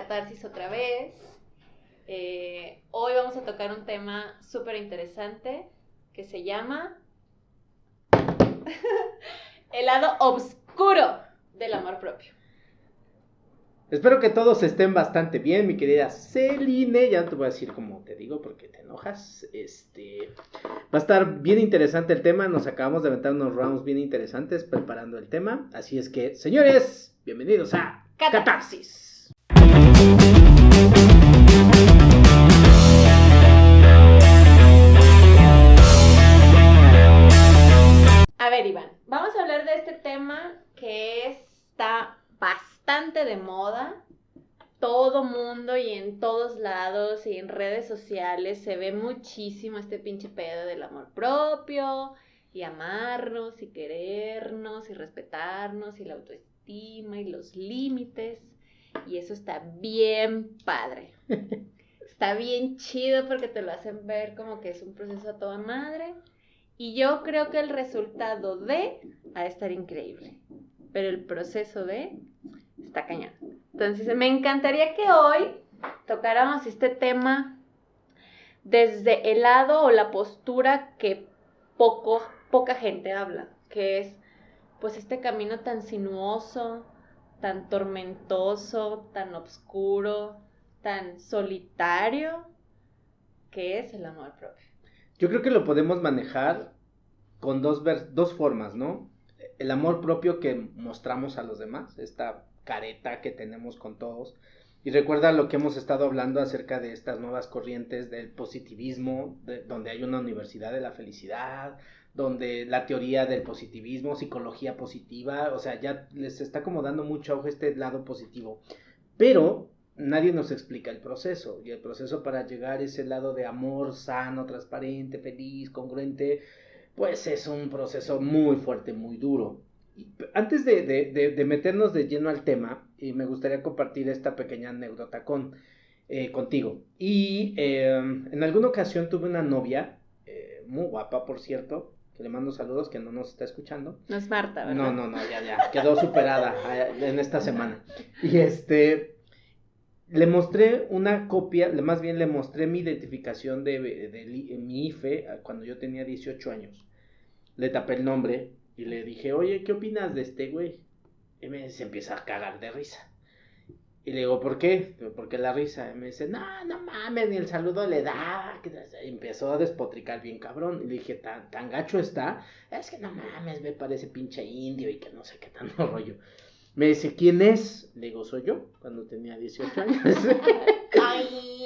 Catarsis otra vez. Hoy vamos a tocar un tema súper interesante que se llama el lado oscuro del amor propio. Espero que todos estén bastante bien, mi querida Celine. Ya no te voy a decir como te digo porque te enojas. Va a estar bien interesante el tema. Nos acabamos de aventar unos rounds bien interesantes preparando el tema. Así es que, señores, bienvenidos a Catarsis. A ver, Iván, vamos a hablar de este tema que está bastante de moda. Todo mundo y en todos lados y en redes sociales se ve muchísimo este pinche pedo del amor propio y amarnos y querernos y respetarnos y la autoestima y los límites, y eso está bien padre. Está bien chido porque te lo hacen ver como que es un proceso a toda madre, y yo creo que el resultado de va a estar increíble, pero el proceso de está cañón. Entonces, me encantaría que hoy tocáramos este tema desde el lado o la postura que poca gente habla, que es pues este camino tan sinuoso, tan tormentoso, tan oscuro, tan solitario, que es el amor propio. Yo creo que lo podemos manejar con dos formas, ¿no? El amor propio que mostramos a los demás, esta careta que tenemos con todos. Y recuerda lo que hemos estado hablando acerca de estas nuevas corrientes del positivismo, donde hay una universidad de la felicidad, donde la teoría del positivismo, psicología positiva, o sea, ya les está como dando mucho auge este lado positivo. Pero nadie nos explica el proceso, y el proceso para llegar a ese lado de amor sano, transparente, feliz, congruente, pues es un proceso muy fuerte, muy duro. Antes de meternos de lleno al tema, y me gustaría compartir esta pequeña anécdota contigo. En alguna ocasión tuve una novia, muy guapa por cierto, que le mando saludos, que no nos está escuchando. No es Marta, ¿verdad? No, ya, quedó superada en esta semana. Y le mostré una copia, más bien le mostré mi identificación de mi IFE cuando yo tenía 18 años. Le tapé el nombre y le dije, oye, ¿qué opinas de este güey? Y se empieza a cagar de risa. Y le digo, ¿por qué? ¿Por qué la risa? Y me dice, no mames, ni el saludo le da. Y empezó a despotricar bien cabrón. Y le dije, tan gacho está. Es que no mames, me parece pinche indio y que no sé qué tanto rollo. Me dice, ¿quién es? Le digo, soy yo, cuando tenía 18 años.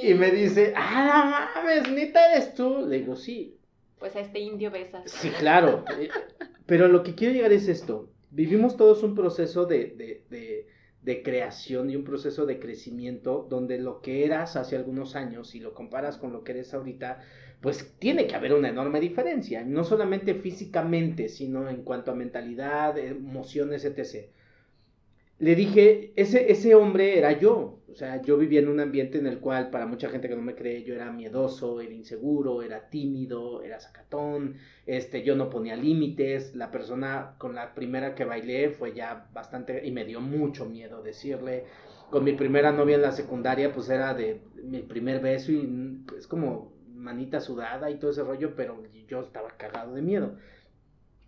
Y me dice, no mames, ¿neta eres tú? Le digo, sí. Pues a este indio besas. Sí, claro. Pero lo que quiero llegar es esto. Vivimos todos un proceso de creación y un proceso de crecimiento donde lo que eras hace algunos años, si lo comparas con lo que eres ahorita, pues tiene que haber una enorme diferencia. No solamente físicamente, sino en cuanto a mentalidad, emociones, etc. Le dije, ese hombre era yo. O sea, yo vivía en un ambiente en el cual, para mucha gente que no me cree, yo era miedoso, era inseguro, era tímido, era sacatón, yo no ponía límites. La persona con la primera que bailé fue ya bastante, y me dio mucho miedo decirle. Con mi primera novia en la secundaria, pues era de mi primer beso y es como manita sudada y todo ese rollo, pero yo estaba cagado de miedo.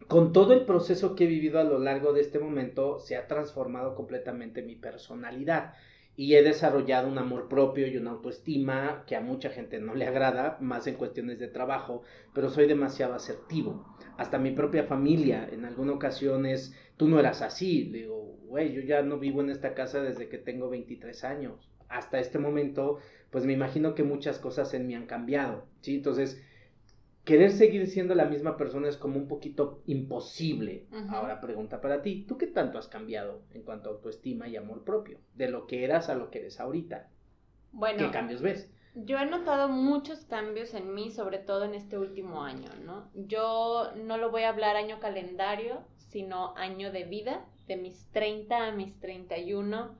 Con todo el proceso que he vivido a lo largo de este momento, se ha transformado completamente mi personalidad y he desarrollado un amor propio y una autoestima que a mucha gente no le agrada, más en cuestiones de trabajo, pero soy demasiado asertivo. Hasta mi propia familia, en algunas ocasiones, tú no eras así. Le digo, güey, yo ya no vivo en esta casa desde que tengo 23 años. Hasta este momento, pues me imagino que muchas cosas en mí han cambiado, ¿sí? Entonces, querer seguir siendo la misma persona es como un poquito imposible. Uh-huh. Ahora, pregunta para ti, ¿tú qué tanto has cambiado en cuanto a autoestima y amor propio? De lo que eras a lo que eres ahorita. Bueno, ¿qué cambios ves? Yo he notado muchos cambios en mí, sobre todo en este último año, ¿no? Yo no lo voy a hablar año calendario, sino año de vida. De mis 30 a mis 31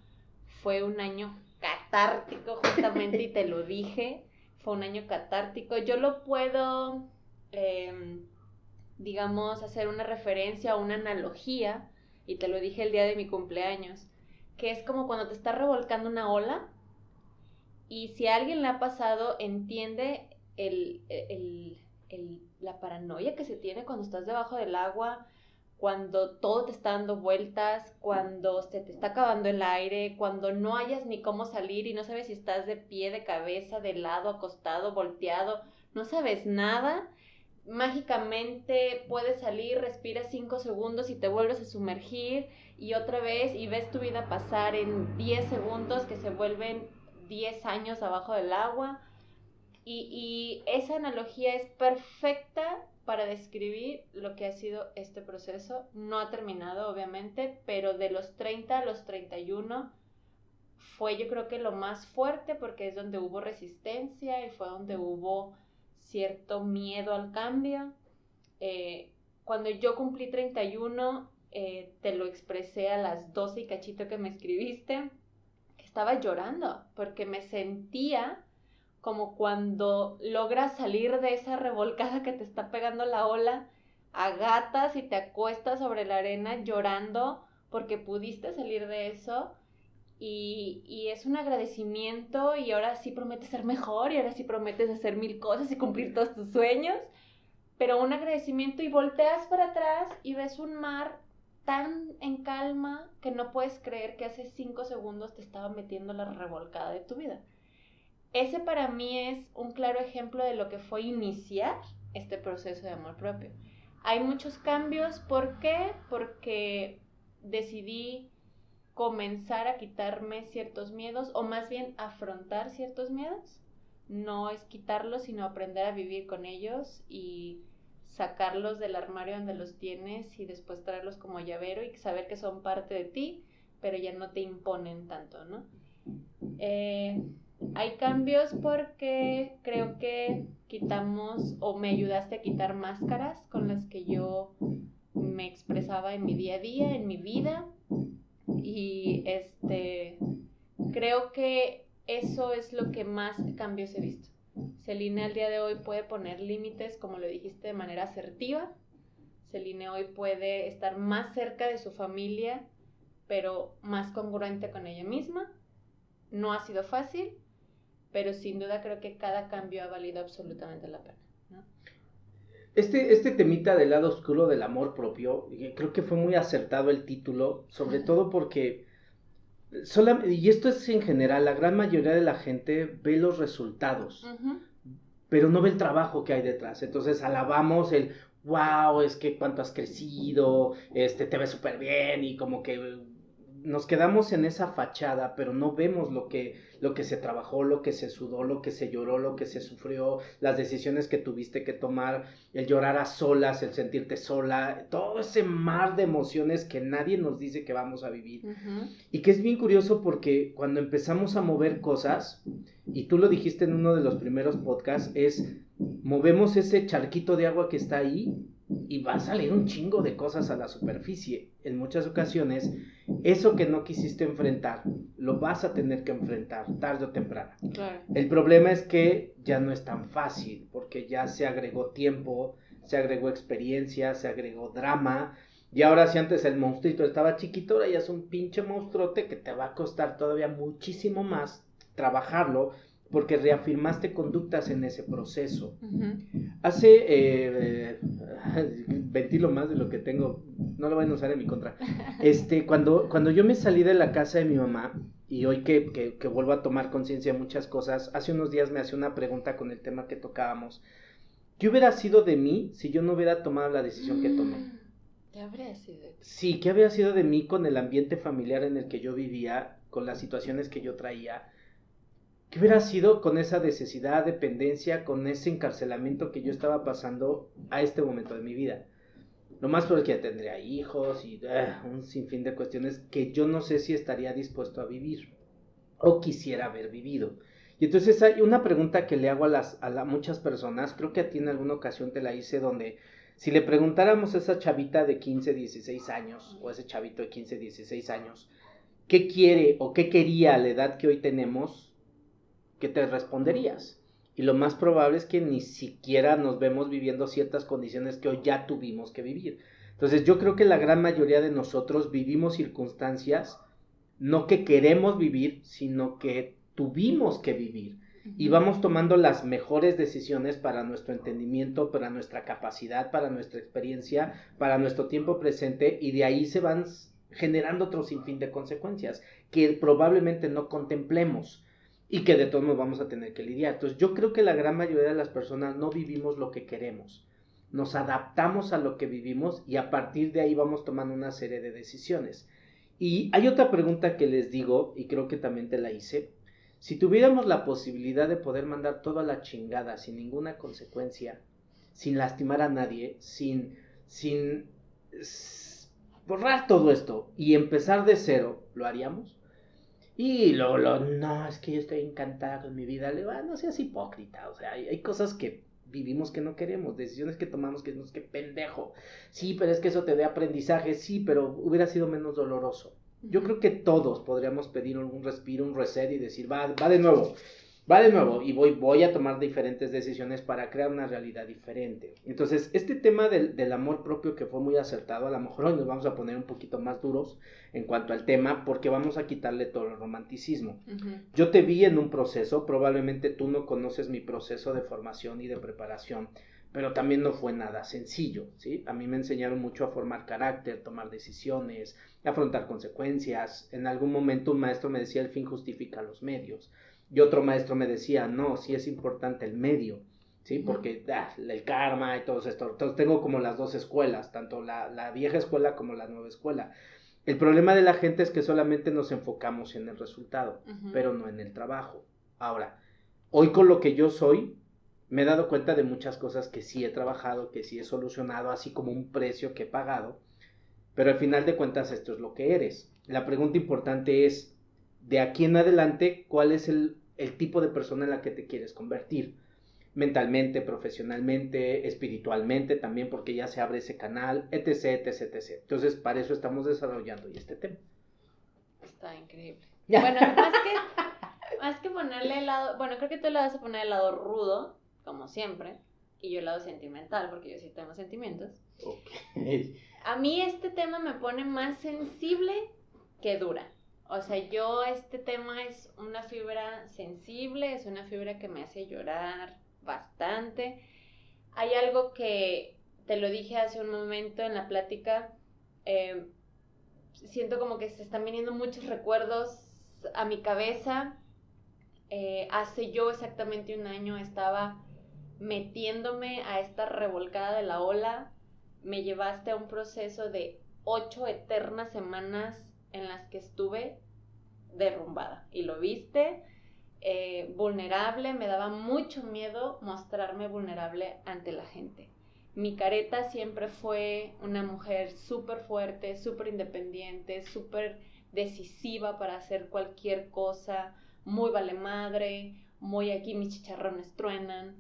fue un año catártico, justamente, y te lo dije. Fue un año catártico. Yo lo puedo, digamos, hacer una referencia o una analogía, y te lo dije el día de mi cumpleaños, que es como cuando te está revolcando una ola Y si a alguien le ha pasado, entiende la paranoia que se tiene cuando estás debajo del agua, cuando todo te está dando vueltas, cuando se te está acabando el aire, cuando no hayas ni cómo salir y no sabes si estás de pie, de cabeza, de lado, acostado, volteado, no sabes nada. Mágicamente puedes salir, respiras 5 segundos y te vuelves a sumergir y otra vez y ves tu vida pasar en 10 segundos que se vuelven 10 años abajo del agua. Y esa analogía es perfecta para describir lo que ha sido este proceso. No ha terminado, obviamente, pero de los 30 a los 31 fue, yo creo que lo más fuerte, porque es donde hubo resistencia y fue donde hubo cierto miedo al cambio. Cuando yo cumplí 31, te lo expresé a las 12 y cachito que me escribiste, que estaba llorando, porque me sentía como cuando logras salir de esa revolcada que te está pegando la ola, agatas y te acuestas sobre la arena llorando porque pudiste salir de eso. Y es un agradecimiento y ahora sí prometes ser mejor y ahora sí prometes hacer 1000 cosas y cumplir todos tus sueños, pero un agradecimiento y volteas para atrás y ves un mar tan en calma que no puedes creer que hace 5 segundos te estaba metiendo la revolcada de tu vida. Ese para mí es un claro ejemplo de lo que fue iniciar este proceso de amor propio. Hay muchos cambios, ¿por qué? Porque decidí comenzar a quitarme ciertos miedos, o más bien afrontar ciertos miedos. No es quitarlos, sino aprender a vivir con ellos y sacarlos del armario donde los tienes y después traerlos como llavero y saber que son parte de ti, pero ya no te imponen tanto, ¿no? Hay cambios porque creo que quitamos, o me ayudaste a quitar máscaras con las que yo me expresaba en mi día a día, en mi vida, y creo que eso es lo que más cambios he visto. Celine al día de hoy puede poner límites, como lo dijiste, de manera asertiva. Celine hoy puede estar más cerca de su familia, pero más congruente con ella misma. No ha sido fácil, pero sin duda creo que cada cambio ha valido absolutamente la pena, ¿no? Este temita del lado oscuro del amor propio, creo que fue muy acertado el título, sobre todo porque, y esto es en general, la gran mayoría de la gente ve los resultados, pero no ve el trabajo que hay detrás. Entonces alabamos el, wow, es que cuánto has crecido, te ves súper bien, y como que nos quedamos en esa fachada, pero no vemos lo que se trabajó, lo que se sudó, lo que se lloró, lo que se sufrió, las decisiones que tuviste que tomar, el llorar a solas, el sentirte sola, todo ese mar de emociones que nadie nos dice que vamos a vivir. Y que es bien curioso porque cuando empezamos a mover cosas, y tú lo dijiste en uno de los primeros podcasts, movemos ese charquito de agua que está ahí y va a salir un chingo de cosas a la superficie. En muchas ocasiones, eso que no quisiste enfrentar, lo vas a tener que enfrentar tarde o temprano. Claro. El problema es que ya no es tan fácil, porque ya se agregó tiempo, se agregó experiencia, se agregó drama. Y ahora, si antes el monstruito estaba chiquito, ahora ya es un pinche monstruote que te va a costar todavía muchísimo más trabajarlo, porque reafirmaste conductas en ese proceso. Hace, ventilo más de lo que tengo, no lo van a usar en mi contra. Cuando yo me salí de la casa de mi mamá, y hoy que vuelvo a tomar conciencia de muchas cosas, hace unos días me hacía una pregunta con el tema que tocábamos. ¿Qué hubiera sido de mí si yo no hubiera tomado la decisión que tomé? ¿Qué habría sido de ti? Sí, ¿qué habría sido de mí con el ambiente familiar en el que yo vivía, con las situaciones que yo traía? ¿Qué hubiera sido con esa necesidad, dependencia, con ese encarcelamiento que yo estaba pasando a este momento de mi vida? Lo más probable es que ya tendría hijos y un sinfín de cuestiones que yo no sé si estaría dispuesto a vivir o quisiera haber vivido. Y entonces hay una pregunta que le hago a muchas personas, creo que a ti en alguna ocasión te la hice, donde si le preguntáramos a esa chavita de 15, 16 años, o ese chavito de 15, 16 años, ¿qué quiere o qué quería a la edad que hoy tenemos? ¿Qué te responderías? Y lo más probable es que ni siquiera nos vemos viviendo ciertas condiciones que hoy ya tuvimos que vivir. Entonces yo creo que la gran mayoría de nosotros vivimos circunstancias no que queremos vivir, sino que tuvimos que vivir. Y vamos tomando las mejores decisiones para nuestro entendimiento, para nuestra capacidad, para nuestra experiencia, para nuestro tiempo presente, y de ahí se van generando otro sinfín de consecuencias que probablemente no contemplemos y que de todos modos vamos a tener que lidiar. Entonces yo creo que la gran mayoría de las personas no vivimos lo que queremos, nos adaptamos a lo que vivimos y a partir de ahí vamos tomando una serie de decisiones. Y hay otra pregunta que les digo, y creo que también te la hice. Si tuviéramos la posibilidad de poder mandar todo a la chingada sin ninguna consecuencia, sin lastimar a nadie, sin borrar todo esto y empezar de cero, ¿lo haríamos? Y luego, no, es que yo estoy encantada con mi vida. Le digo, no seas hipócrita, o sea, hay cosas que vivimos que no queremos, decisiones que tomamos que no es que pendejo. Sí, pero es que eso te dé aprendizaje, sí, pero hubiera sido menos doloroso. Yo creo que todos podríamos pedir un respiro, un reset y decir, va de nuevo, y voy a tomar diferentes decisiones para crear una realidad diferente. Entonces, este tema del amor propio que fue muy acertado, a lo mejor hoy nos vamos a poner un poquito más duros en cuanto al tema, porque vamos a quitarle todo el romanticismo. Yo te vi en un proceso, probablemente tú no conoces mi proceso de formación y de preparación, pero también no fue nada sencillo, ¿sí? A mí me enseñaron mucho a formar carácter, tomar decisiones, afrontar consecuencias. En algún momento un maestro me decía, el fin justifica los medios. Y otro maestro me decía, no, sí es importante el medio, ¿sí? Porque el karma y todo esto. Entonces tengo como las dos escuelas, tanto la vieja escuela como la nueva escuela. El problema de la gente es que solamente nos enfocamos en el resultado, pero no en el trabajo. Ahora, hoy con lo que yo soy, me he dado cuenta de muchas cosas que sí he trabajado, que sí he solucionado, así como un precio que he pagado, pero al final de cuentas esto es lo que eres. La pregunta importante es, de aquí en adelante, ¿cuál es el tipo de persona en la que te quieres convertir? Mentalmente, profesionalmente, espiritualmente también, porque ya se abre ese canal, etc, etc, etc. Entonces, para eso estamos desarrollando y este tema. Está increíble. Bueno, más que ponerle el lado, bueno, creo que tú le vas a poner el lado rudo, como siempre, y yo el lado sentimental, porque yo sí tengo sentimientos. Okay. A mí este tema me pone más sensible que dura. O sea, este tema es una fibra sensible, es una fibra que me hace llorar bastante. Hay algo que te lo dije hace un momento en la plática, siento como que se están viniendo muchos recuerdos a mi cabeza. Hace yo exactamente un año estaba metiéndome a esta revolcada de la ola. Me llevaste a un proceso de 8 eternas semanas en las que estuve derrumbada. Y lo viste, vulnerable, me daba mucho miedo mostrarme vulnerable ante la gente. Mi careta siempre fue una mujer súper fuerte, súper independiente, súper decisiva para hacer cualquier cosa, muy vale madre, muy aquí mis chicharrones truenan,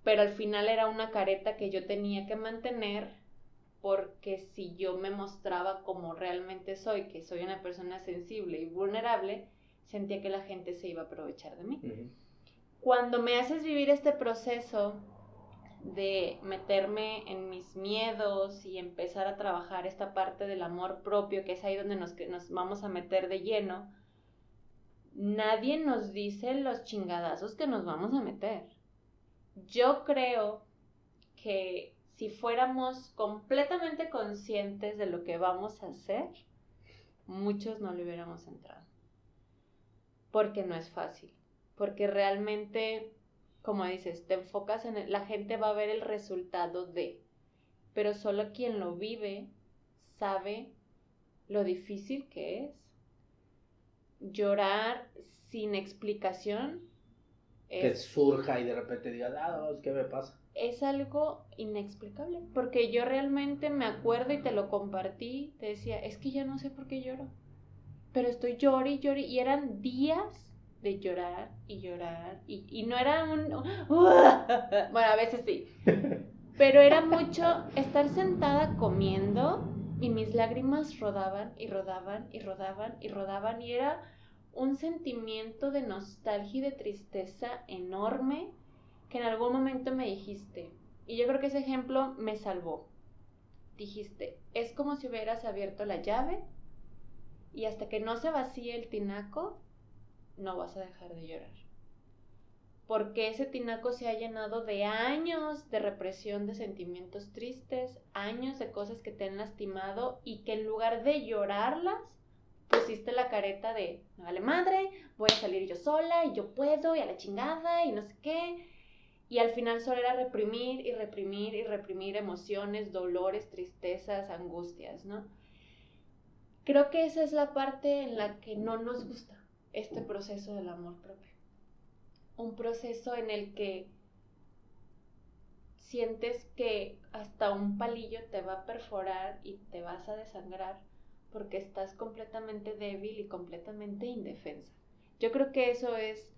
pero al final era una careta que yo tenía que mantener, porque si yo me mostraba como realmente soy, que soy una persona sensible y vulnerable, sentía que la gente se iba a aprovechar de mí. Cuando me haces vivir este proceso de meterme en mis miedos y empezar a trabajar esta parte del amor propio, que es ahí donde nos vamos a meter de lleno, nadie nos dice los chingadazos que nos vamos a meter. Yo creo que si fuéramos completamente conscientes de lo que vamos a hacer, muchos no le hubiéramos entrado. Porque no es fácil. Porque realmente, como dices, te enfocas en la gente va a ver el resultado de, pero solo quien lo vive sabe lo difícil que es. Llorar sin explicación que surja y de repente digas, ¿qué me pasa? Es algo inexplicable, porque yo realmente me acuerdo y te lo compartí, te decía, es que ya no sé por qué lloro, pero estoy llorando y llorando, y eran días de llorar y llorar, y no era bueno, a veces sí, pero era mucho estar sentada comiendo y mis lágrimas rodaban y rodaban y rodaban y rodaban, y era un sentimiento de nostalgia y de tristeza enorme, que en algún momento me dijiste, y yo creo que ese ejemplo me salvó. Dijiste, es como si hubieras abierto la llave y hasta que no se vacíe el tinaco, no vas a dejar de llorar. Porque ese tinaco se ha llenado de años de represión de sentimientos tristes, años de cosas que te han lastimado y que en lugar de llorarlas, pusiste la careta de, me vale madre, voy a salir yo sola y yo puedo y a la chingada y no sé qué. Y al final solo era reprimir y reprimir y reprimir emociones, dolores, tristezas, angustias, ¿no? Creo que esa es la parte en la que no nos gusta este proceso del amor propio. Un proceso en el que sientes que hasta un palillo te va a perforar y te vas a desangrar porque estás completamente débil y completamente indefensa. Yo creo que eso es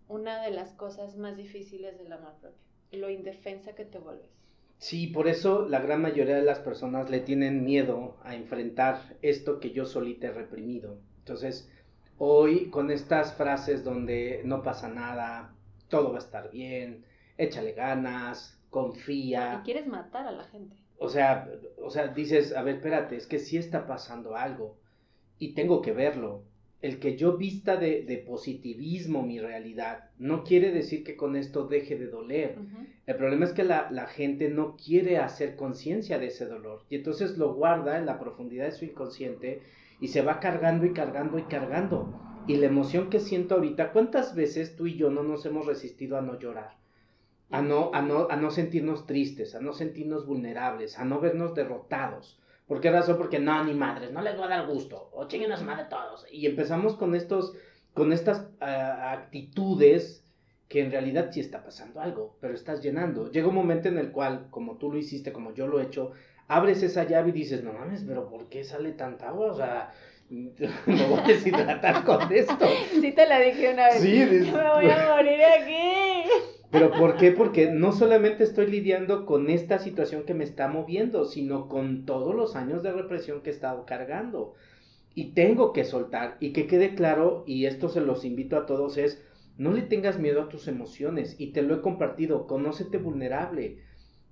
una de las cosas más difíciles del amor propio, lo indefensa que te vuelves. Sí, por eso la gran mayoría de las personas le tienen miedo a enfrentar esto que yo solita he reprimido. Entonces, hoy con estas frases donde no pasa nada, todo va a estar bien, échale ganas, confía. Y quieres matar a la gente. O sea, dices, a ver, espérate, es que sí está pasando algo y tengo que verlo. El que yo vista de positivismo mi realidad no quiere decir que con esto deje de doler. Uh-huh. El problema es que la gente no quiere hacer conciencia de ese dolor y entonces lo guarda en la profundidad de su inconsciente y se va cargando y cargando y cargando. Y la emoción que siento ahorita, ¿cuántas veces tú y yo no nos hemos resistido a no llorar? A no sentirnos tristes, a no sentirnos vulnerables, a no vernos derrotados. ¿Por qué razón? Porque no, ni madres, no les va a dar gusto, o chinguen a su madre todos. Y empezamos con estas actitudes que en realidad sí está pasando algo, pero estás llenando. Llega un momento en el cual, como tú lo hiciste, como yo lo he hecho, abres esa llave y dices, no mames, pero ¿por qué sale tanta agua? O sea, me voy a deshidratar con esto. Sí te la dije una vez. Sí, me voy a morir aquí. ¿Pero por qué? Porque no solamente estoy lidiando con esta situación que me está moviendo, sino con todos los años de represión que he estado cargando. Y tengo que soltar, y que quede claro, y esto se los invito a todos, es, no le tengas miedo a tus emociones, y te lo he compartido, conócete vulnerable,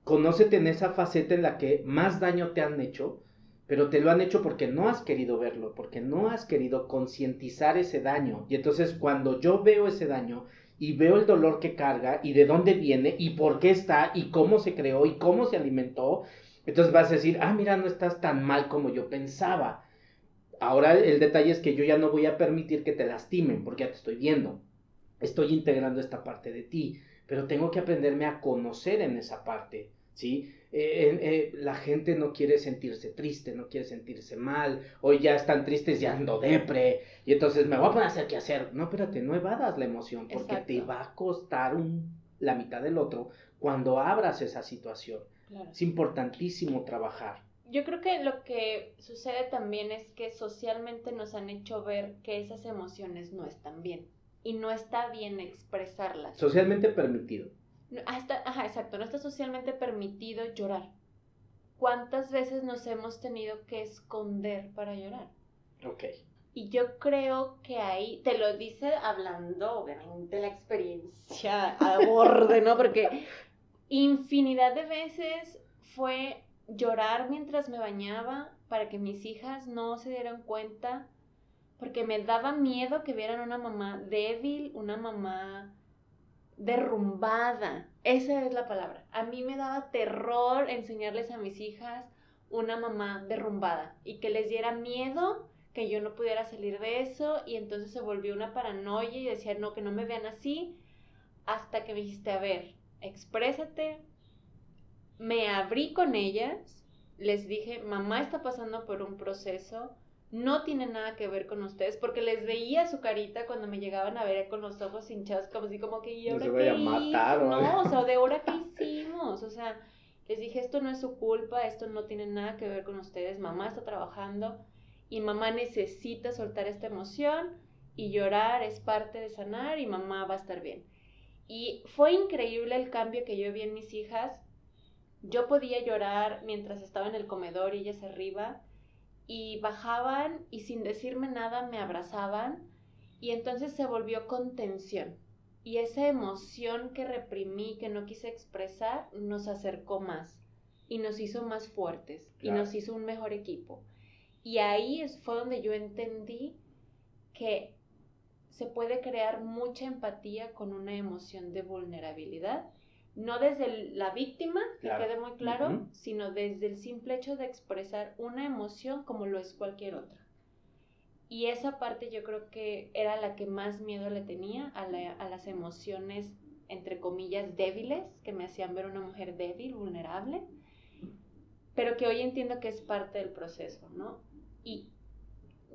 conócete en esa faceta en la que más daño te han hecho, pero te lo han hecho porque no has querido verlo, porque no has querido concientizar ese daño. Y entonces cuando yo veo ese daño y veo el dolor que carga y de dónde viene y por qué está y cómo se creó y cómo se alimentó, entonces vas a decir, ah, mira, no estás tan mal como yo pensaba. Ahora el detalle es que yo ya no voy a permitir que te lastimen porque ya te estoy viendo. Estoy integrando esta parte de ti, pero tengo que aprenderme a conocer en esa parte, ¿sí? La gente no quiere sentirse triste, no quiere sentirse mal, hoy ya están tristes, ya ando depre, y entonces me voy a poner a hacer qué hacer. No, espérate, no evadas la emoción, porque Exacto. te va a costar la mitad del otro cuando abras esa situación. Claro. Es importantísimo trabajar. Yo creo que lo que sucede también es que socialmente nos han hecho ver que esas emociones no están bien. Y no está bien expresarlas. Socialmente permitido. Ajá, exacto, no está socialmente permitido llorar. ¿Cuántas veces nos hemos tenido que esconder para llorar? Ok. Y yo creo que ahí, te lo dice hablando, obviamente, la experiencia a borde, ¿no? Porque infinidad de veces fue llorar mientras me bañaba para que mis hijas no se dieran cuenta, porque me daba miedo que vieran una mamá débil, una mamá derrumbada. Esa es la palabra. A mí me daba terror enseñarles a mis hijas una mamá derrumbada y que les diera miedo que yo no pudiera salir de eso, y entonces se volvió una paranoia y decía, no, que no me vean así, hasta que me dijiste, a ver, exprésate. Me abrí con ellas, les dije, mamá está pasando por un proceso, no tiene nada que ver con ustedes, porque les veía su carita cuando me llegaban a ver con los ojos hinchados, como así como que, ¿y ahora no qué matar, hice? No, o sea, ¿de ahora qué hicimos? O sea, les dije, esto no es su culpa, esto no tiene nada que ver con ustedes, mamá está trabajando y mamá necesita soltar esta emoción, y llorar es parte de sanar y mamá va a estar bien. Y fue increíble el cambio que yo vi en mis hijas. Yo podía llorar mientras estaba en el comedor y ellas arriba, y bajaban y sin decirme nada me abrazaban, y entonces se volvió contención. Y esa emoción que reprimí, que no quise expresar, nos acercó más y nos hizo más fuertes. Claro. Y nos hizo un mejor equipo. Y ahí fue donde yo entendí que se puede crear mucha empatía con una emoción de vulnerabilidad, no desde la víctima, que Claro. quede muy claro, Ujú. sino desde el simple hecho de expresar una emoción como lo es cualquier otra. Y esa parte yo creo que era la que más miedo le tenía a las emociones, entre comillas, débiles, que me hacían ver una mujer débil, vulnerable, pero que hoy entiendo que es parte del proceso, ¿no? Y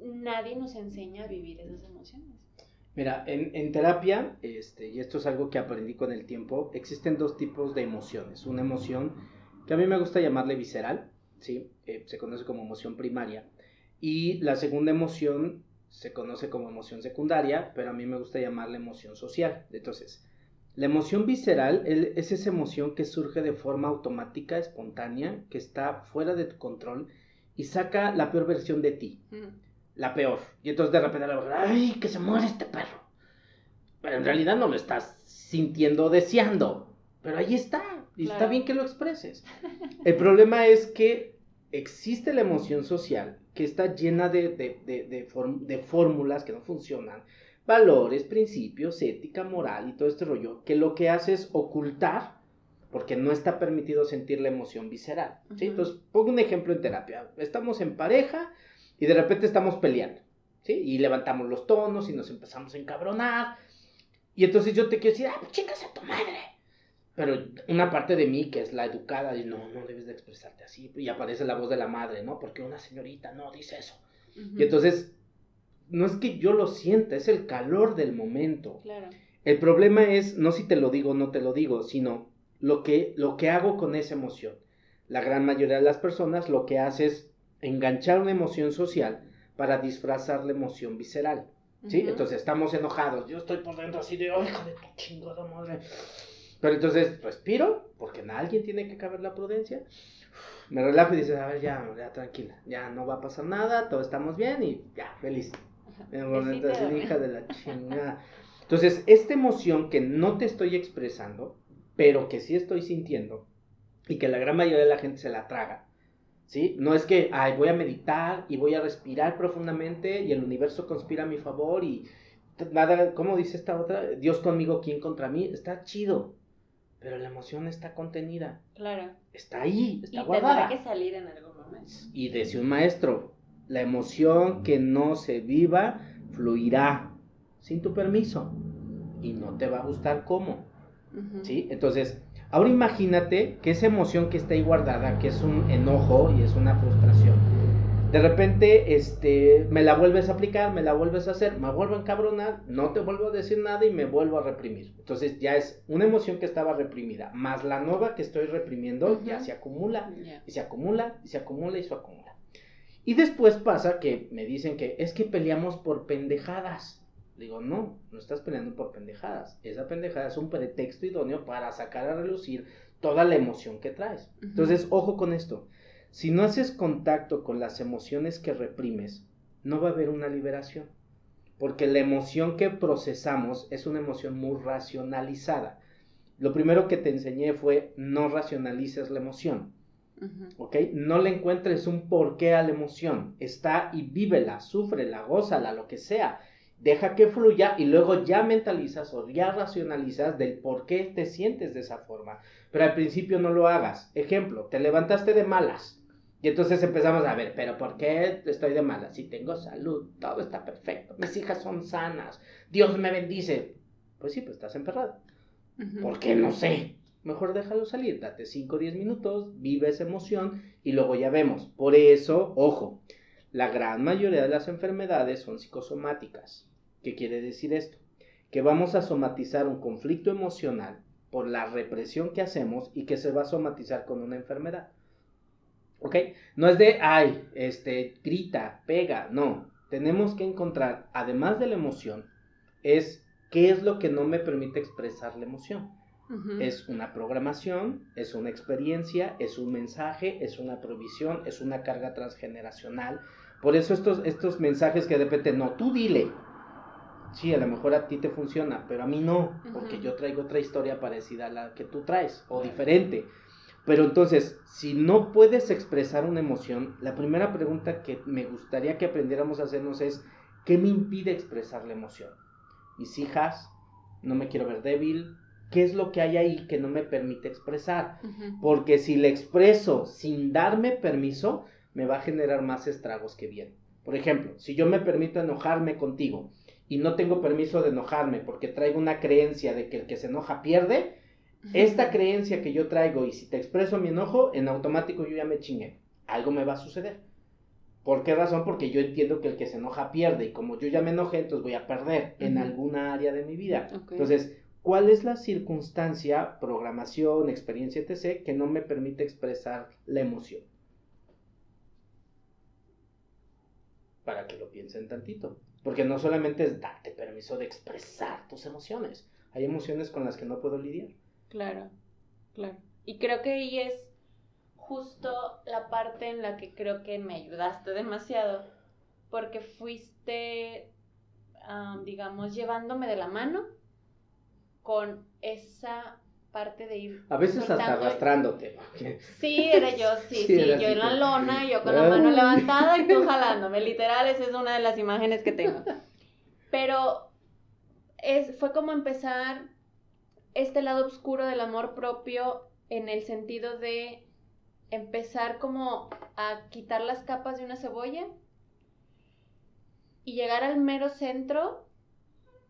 nadie nos enseña a vivir esas emociones. Mira, en terapia, y esto es algo que aprendí con el tiempo, existen dos tipos de emociones. Una emoción que a mí me gusta llamarle visceral, ¿sí? Se conoce como emoción primaria. Y la segunda emoción se conoce como emoción secundaria, pero a mí me gusta llamarle emoción social. Entonces, la emoción visceral es esa emoción que surge de forma automática, espontánea, que está fuera de tu control y saca la peor versión de ti. La peor. Y entonces de repente la mujer, ¡ay, que se muere este perro! Pero en realidad no lo estás sintiendo, deseando. Pero ahí está. Y claro, está bien que lo expreses. El problema es que existe la emoción social que está llena de fórmulas que no funcionan. Valores, principios, ética, moral y todo este rollo. Que lo que hace es ocultar, porque no está permitido sentir la emoción visceral. ¿Sí? Entonces, pongo un ejemplo en terapia. Estamos en pareja y de repente estamos peleando. ¿Sí? Y levantamos los tonos y nos empezamos a encabronar. Y entonces yo te quiero decir, pues chingas a tu madre. Pero una parte de mí que es la educada dice, no debes de expresarte así. Y aparece la voz de la madre, ¿no? Porque una señorita no dice eso. Y entonces, no es que yo lo sienta, es el calor del momento. Claro. El problema es, no si te lo digo o no te lo digo, sino lo que hago con esa emoción. La gran mayoría de las personas lo que hace es enganchar una emoción social para disfrazar la emoción visceral. ¿Sí? Entonces estamos enojados, yo estoy por dentro así de, ¡ay, hija de tu chingada madre! Pero entonces respiro, porque en alguien tiene que caber la prudencia, me relajo y dices, a ver, ya tranquila, ya no va a pasar nada, todos estamos bien y ya, feliz. Entonces, hija de la chingada. Entonces, esta emoción que no te estoy expresando, pero que sí estoy sintiendo, y que la gran mayoría de la gente se la traga, ¿sí? No es que, voy a meditar y voy a respirar profundamente y el universo conspira a mi favor y nada, ¿cómo dice esta otra? Dios conmigo, ¿quién contra mí? Está chido, pero la emoción está contenida. Claro. Está ahí, está y guardada. Y tendrá que salir en algún momento. Y decía un maestro, la emoción que no se viva fluirá sin tu permiso y no te va a gustar cómo. ¿Sí? Entonces, ahora imagínate que esa emoción que está ahí guardada, que es un enojo y es una frustración, de repente me la vuelves a aplicar, me la vuelves a hacer, me vuelvo a encabronar, no te vuelvo a decir nada y me vuelvo a reprimir. Entonces ya es una emoción que estaba reprimida, más la nueva que estoy reprimiendo, ya se acumula, y se acumula, y se acumula, y se acumula. Y después pasa que me dicen que es que peleamos por pendejadas. Digo, no estás peleando por pendejadas. Esa pendejada es un pretexto idóneo para sacar a relucir toda la emoción que traes. Entonces, ojo con esto. Si no haces contacto con las emociones que reprimes, no va a haber una liberación. Porque la emoción que procesamos es una emoción muy racionalizada. Lo primero que te enseñé fue no racionalices la emoción. ¿Ok? No le encuentres un porqué a la emoción. Está y vívela, súfrela, gózala, lo que sea. Deja que fluya y luego ya mentalizas o ya racionalizas del por qué te sientes de esa forma. Pero al principio no lo hagas. Ejemplo, te levantaste de malas. Y entonces empezamos a ver, pero ¿por qué estoy de malas? Si tengo salud, todo está perfecto, mis hijas son sanas, Dios me bendice. Pues sí, pues estás emperrado. ¿Por qué? No sé. Mejor déjalo salir, date 5 o 10 minutos, vive esa emoción y luego ya vemos. Por eso, ojo, la gran mayoría de las enfermedades son psicosomáticas. ¿Qué quiere decir esto? Que vamos a somatizar un conflicto emocional por la represión que hacemos y que se va a somatizar con una enfermedad. ¿Ok? No es de, grita, pega, no. Tenemos que encontrar, además de la emoción, es qué es lo que no me permite expresar la emoción. Es una programación, es una experiencia, es un mensaje, es una provisión, es una carga transgeneracional. Por eso estos mensajes que de repente, no, tú dile. Sí, a lo mejor a ti te funciona, pero a mí no, porque yo traigo otra historia parecida a la que tú traes, o diferente. Pero entonces, si no puedes expresar una emoción, la primera pregunta que me gustaría que aprendiéramos a hacernos es, ¿qué me impide expresar la emoción? mis hijas, no me quiero ver débil. ¿Qué es lo que hay ahí que no me permite expresar? Porque si le expreso sin darme permiso, me va a generar más estragos que bien. Por ejemplo, si yo me permito enojarme contigo y no tengo permiso de enojarme porque traigo una creencia de que el que se enoja pierde, esta creencia que yo traigo, y si te expreso mi enojo, en automático yo ya me chingué. Algo me va a suceder. ¿Por qué razón? Porque yo entiendo que el que se enoja pierde, y como yo ya me enojé, entonces voy a perder en alguna área de mi vida. Entonces, ¿cuál es la circunstancia, programación, experiencia, etc., que no me permite expresar la emoción? Para que lo piensen tantito. Porque no solamente es darte permiso de expresar tus emociones. Hay emociones con las que no puedo lidiar. Claro, claro. Y creo que ahí es justo la parte en la que creo que me ayudaste demasiado, porque fuiste, digamos, llevándome de la mano con esa parte de ir a veces soltando, hasta arrastrándote. Sí, era yo, sí, yo en la lona, yo con la mano levantada y tú jalándome, literal, esa es una de las imágenes que tengo. Pero fue como empezar este lado oscuro del amor propio, en el sentido de empezar como a quitar las capas de una cebolla y llegar al mero centro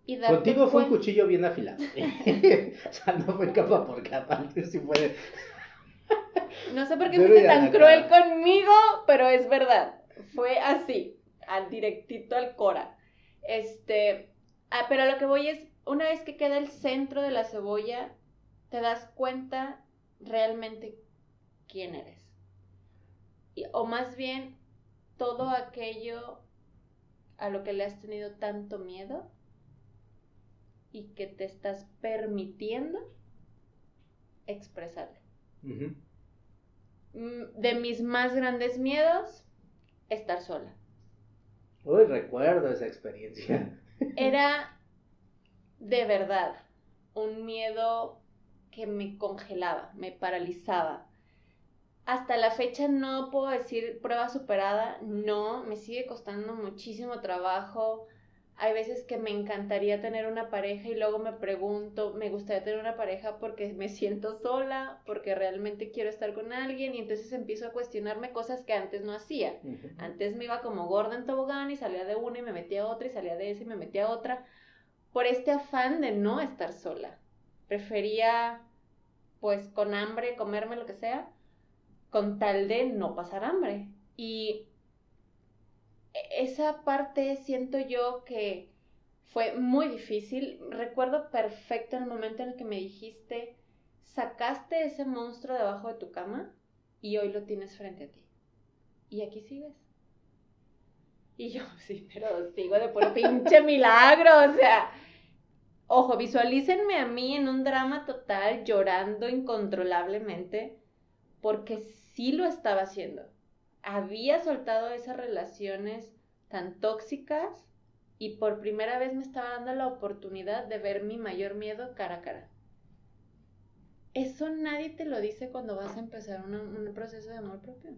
y darte Contigo fue un cuchillo bien afilado. O sea, no fue capa por capa, sí fue. No sé por qué fuiste tan cruel conmigo, pero es verdad. Fue así, al directito al cora. Pero lo que voy es, una vez que queda el centro de la cebolla, te das cuenta realmente quién eres. O más bien, todo aquello a lo que le has tenido tanto miedo y que te estás permitiendo expresarlo. De mis más grandes miedos, estar sola. Uy, recuerdo esa experiencia. Era de verdad un miedo que me congelaba, me paralizaba. Hasta la fecha no puedo decir prueba superada, no, me sigue costando muchísimo trabajo. Hay veces que me encantaría tener una pareja y luego me pregunto, me gustaría tener una pareja porque me siento sola, porque realmente quiero estar con alguien, y entonces empiezo a cuestionarme cosas que antes no hacía. Antes me iba como gorda en tobogán y salía de una y me metía a otra y salía de esa y me metía a otra, por este afán de no estar sola. Prefería, pues, con hambre, comerme lo que sea, con tal de no pasar hambre. Y esa parte siento yo que fue muy difícil. Recuerdo perfecto el momento en el que me dijiste, sacaste ese monstruo debajo de tu cama y hoy lo tienes frente a ti. Y aquí sigues. Y yo, sí, pero sigo de por pinche milagro, o sea, ojo, visualícenme a mí en un drama total, llorando incontrolablemente, porque sí lo estaba haciendo. Había soltado esas relaciones tan tóxicas y por primera vez me estaba dando la oportunidad de ver mi mayor miedo cara a cara. Eso nadie te lo dice cuando vas a empezar un proceso de amor propio.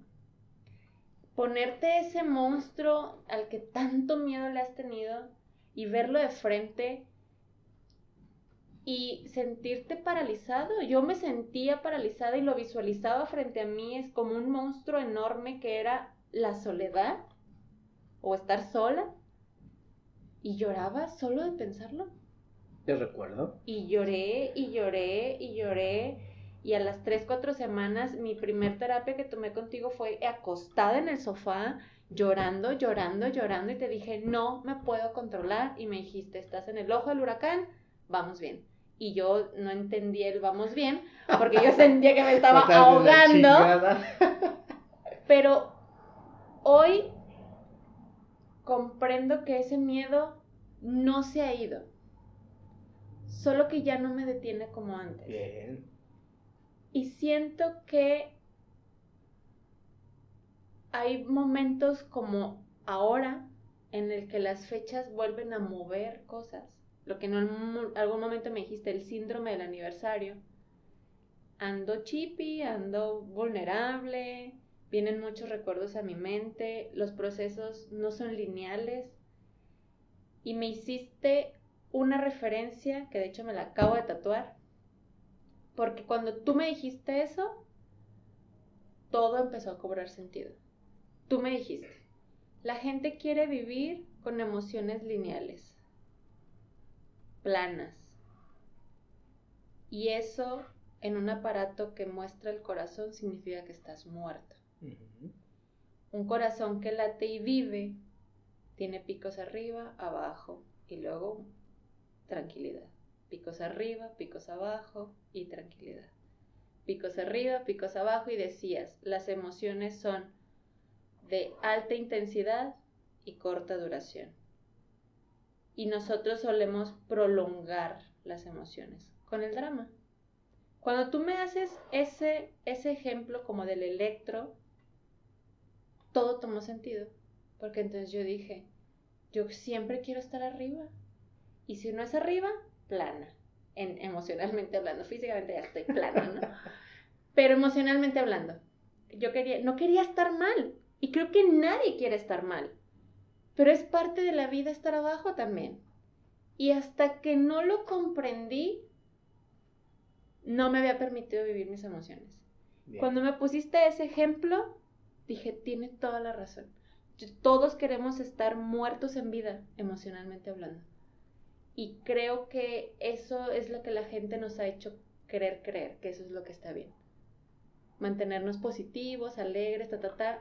Ponerte ese monstruo al que tanto miedo le has tenido y verlo de frente y sentirte paralizado. Yo me sentía paralizada y lo visualizaba frente a mí, es como un monstruo enorme que era la soledad o estar sola, y lloraba solo de pensarlo. ¿Te recuerdo? Y lloré y lloré y lloré, y a las 3-4 semanas mi primer terapia que tomé contigo fue acostada en el sofá, llorando, llorando, llorando, y te dije, no me puedo controlar, y me dijiste, estás en el ojo del huracán, vamos bien. Y yo no entendí el vamos bien, porque yo sentía que me estaba ahogando. Pero hoy comprendo que ese miedo no se ha ido, solo que ya no me detiene como antes. Bien. Y siento que hay momentos como ahora en el que las fechas vuelven a mover cosas. Lo que en algún momento me dijiste, el síndrome del aniversario. Ando chippy, ando vulnerable, vienen muchos recuerdos a mi mente, los procesos no son lineales, y me hiciste una referencia que de hecho me la acabo de tatuar, porque cuando tú me dijiste eso, todo empezó a cobrar sentido. Tú me dijiste, la gente quiere vivir con emociones lineales, planas, y eso en un aparato que muestra el corazón significa que estás muerto. Uh-huh. Un corazón que late y vive tiene picos arriba, abajo y luego tranquilidad. Picos arriba, picos abajo y tranquilidad. Picos arriba, picos abajo, y decías, las emociones son de alta intensidad y corta duración. Y nosotros solemos prolongar las emociones con el drama. Cuando tú me haces ese ejemplo como del electro, todo tomó sentido. Porque entonces yo dije, yo siempre quiero estar arriba. Y si no es arriba, plana. Emocionalmente hablando, físicamente ya estoy plana, ¿no? Pero emocionalmente hablando, no quería estar mal. Y creo que nadie quiere estar mal. Pero es parte de la vida estar abajo también. Y hasta que no lo comprendí, no me había permitido vivir mis emociones. Bien. Cuando me pusiste ese ejemplo, dije, tienes toda la razón. Todos queremos estar muertos en vida, emocionalmente hablando. Y creo que eso es lo que la gente nos ha hecho creer, que eso es lo que está bien. Mantenernos positivos, alegres,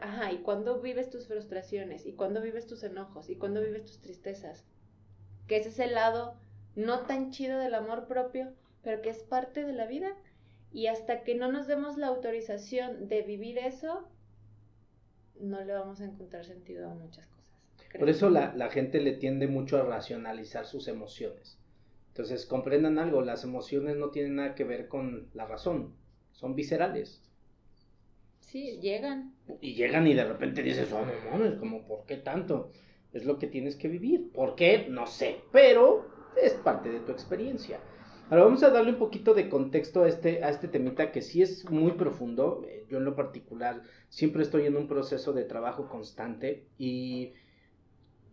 Ajá, ¿y cuándo vives tus frustraciones? ¿Y cuándo vives tus enojos? ¿Y cuándo vives tus tristezas? Que ese es el lado no tan chido del amor propio, pero que es parte de la vida. Y hasta que no nos demos la autorización de vivir eso, no le vamos a encontrar sentido a muchas cosas. Por eso la gente le tiende mucho a racionalizar sus emociones. Entonces, comprendan algo, las emociones no tienen nada que ver con la razón, son viscerales. Sí, llegan. Y llegan y de repente dices, oh, no mames, como, ¿por qué tanto? Es lo que tienes que vivir. ¿Por qué? No sé, pero es parte de tu experiencia. Ahora vamos a darle un poquito de contexto a este temita que sí es muy profundo. Yo en lo particular siempre estoy en un proceso de trabajo constante y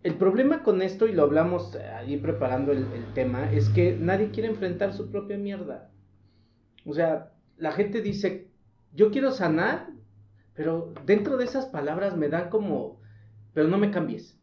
el problema con esto, y lo hablamos ahí preparando el tema, es que nadie quiere enfrentar su propia mierda. O sea, la gente dice, yo quiero sanar, pero dentro de esas palabras me dan como, pero no me cambies.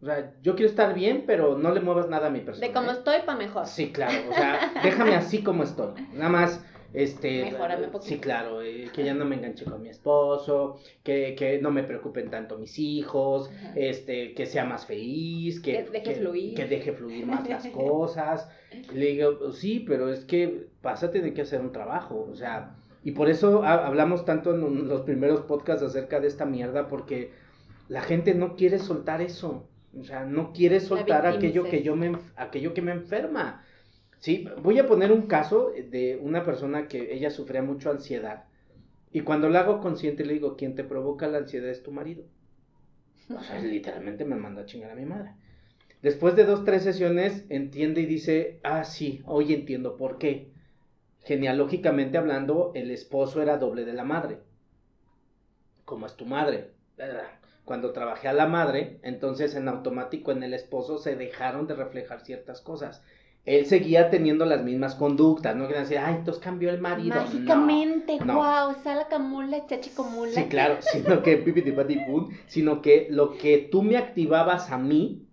O sea, yo quiero estar bien, pero no le muevas nada a mi persona. De cómo estoy pa' mejor. Sí, claro, o sea, déjame así como estoy. Nada más, mejórame un poquito. Sí, claro, que ya no me enganche con mi esposo, que no me preocupen tanto mis hijos, ajá, que sea más feliz, que deje fluir más las cosas. Le digo, sí, pero es que vas a tener que hacer un trabajo, o sea, y por eso hablamos tanto en los primeros podcasts acerca de esta mierda, porque la gente no quiere soltar eso. O sea, no quiere soltar aquello que me enferma. Sí, voy a poner un caso de una persona que ella sufría mucho ansiedad. Y cuando la hago consciente le digo, quien te provoca la ansiedad es tu marido. O sea, literalmente me manda a chingar a mi madre. Después de 2-3 sesiones entiende y dice, sí, hoy entiendo por qué. Genealógicamente hablando, el esposo era doble de la madre. ¿Cómo es tu madre? Cuando trabajé a la madre, entonces en automático en el esposo se dejaron de reflejar ciertas cosas. Él seguía teniendo las mismas conductas, no querían decir, entonces cambió el marido. Mágicamente, wow, salacamula, chachicomula. Sí, claro, sino que lo que tú me activabas a mí,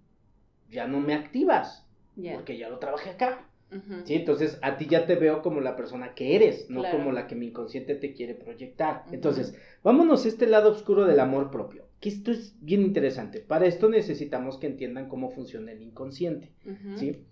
ya no me activas, porque ya lo trabajé acá. Uh-huh. ¿Sí? Entonces a ti ya te veo como la persona que eres, no como la que mi inconsciente te quiere proyectar. Uh-huh. Entonces, vámonos a este lado oscuro del amor propio, que esto es bien interesante. Para esto necesitamos que entiendan cómo funciona el inconsciente. Uh-huh. ¿Sí?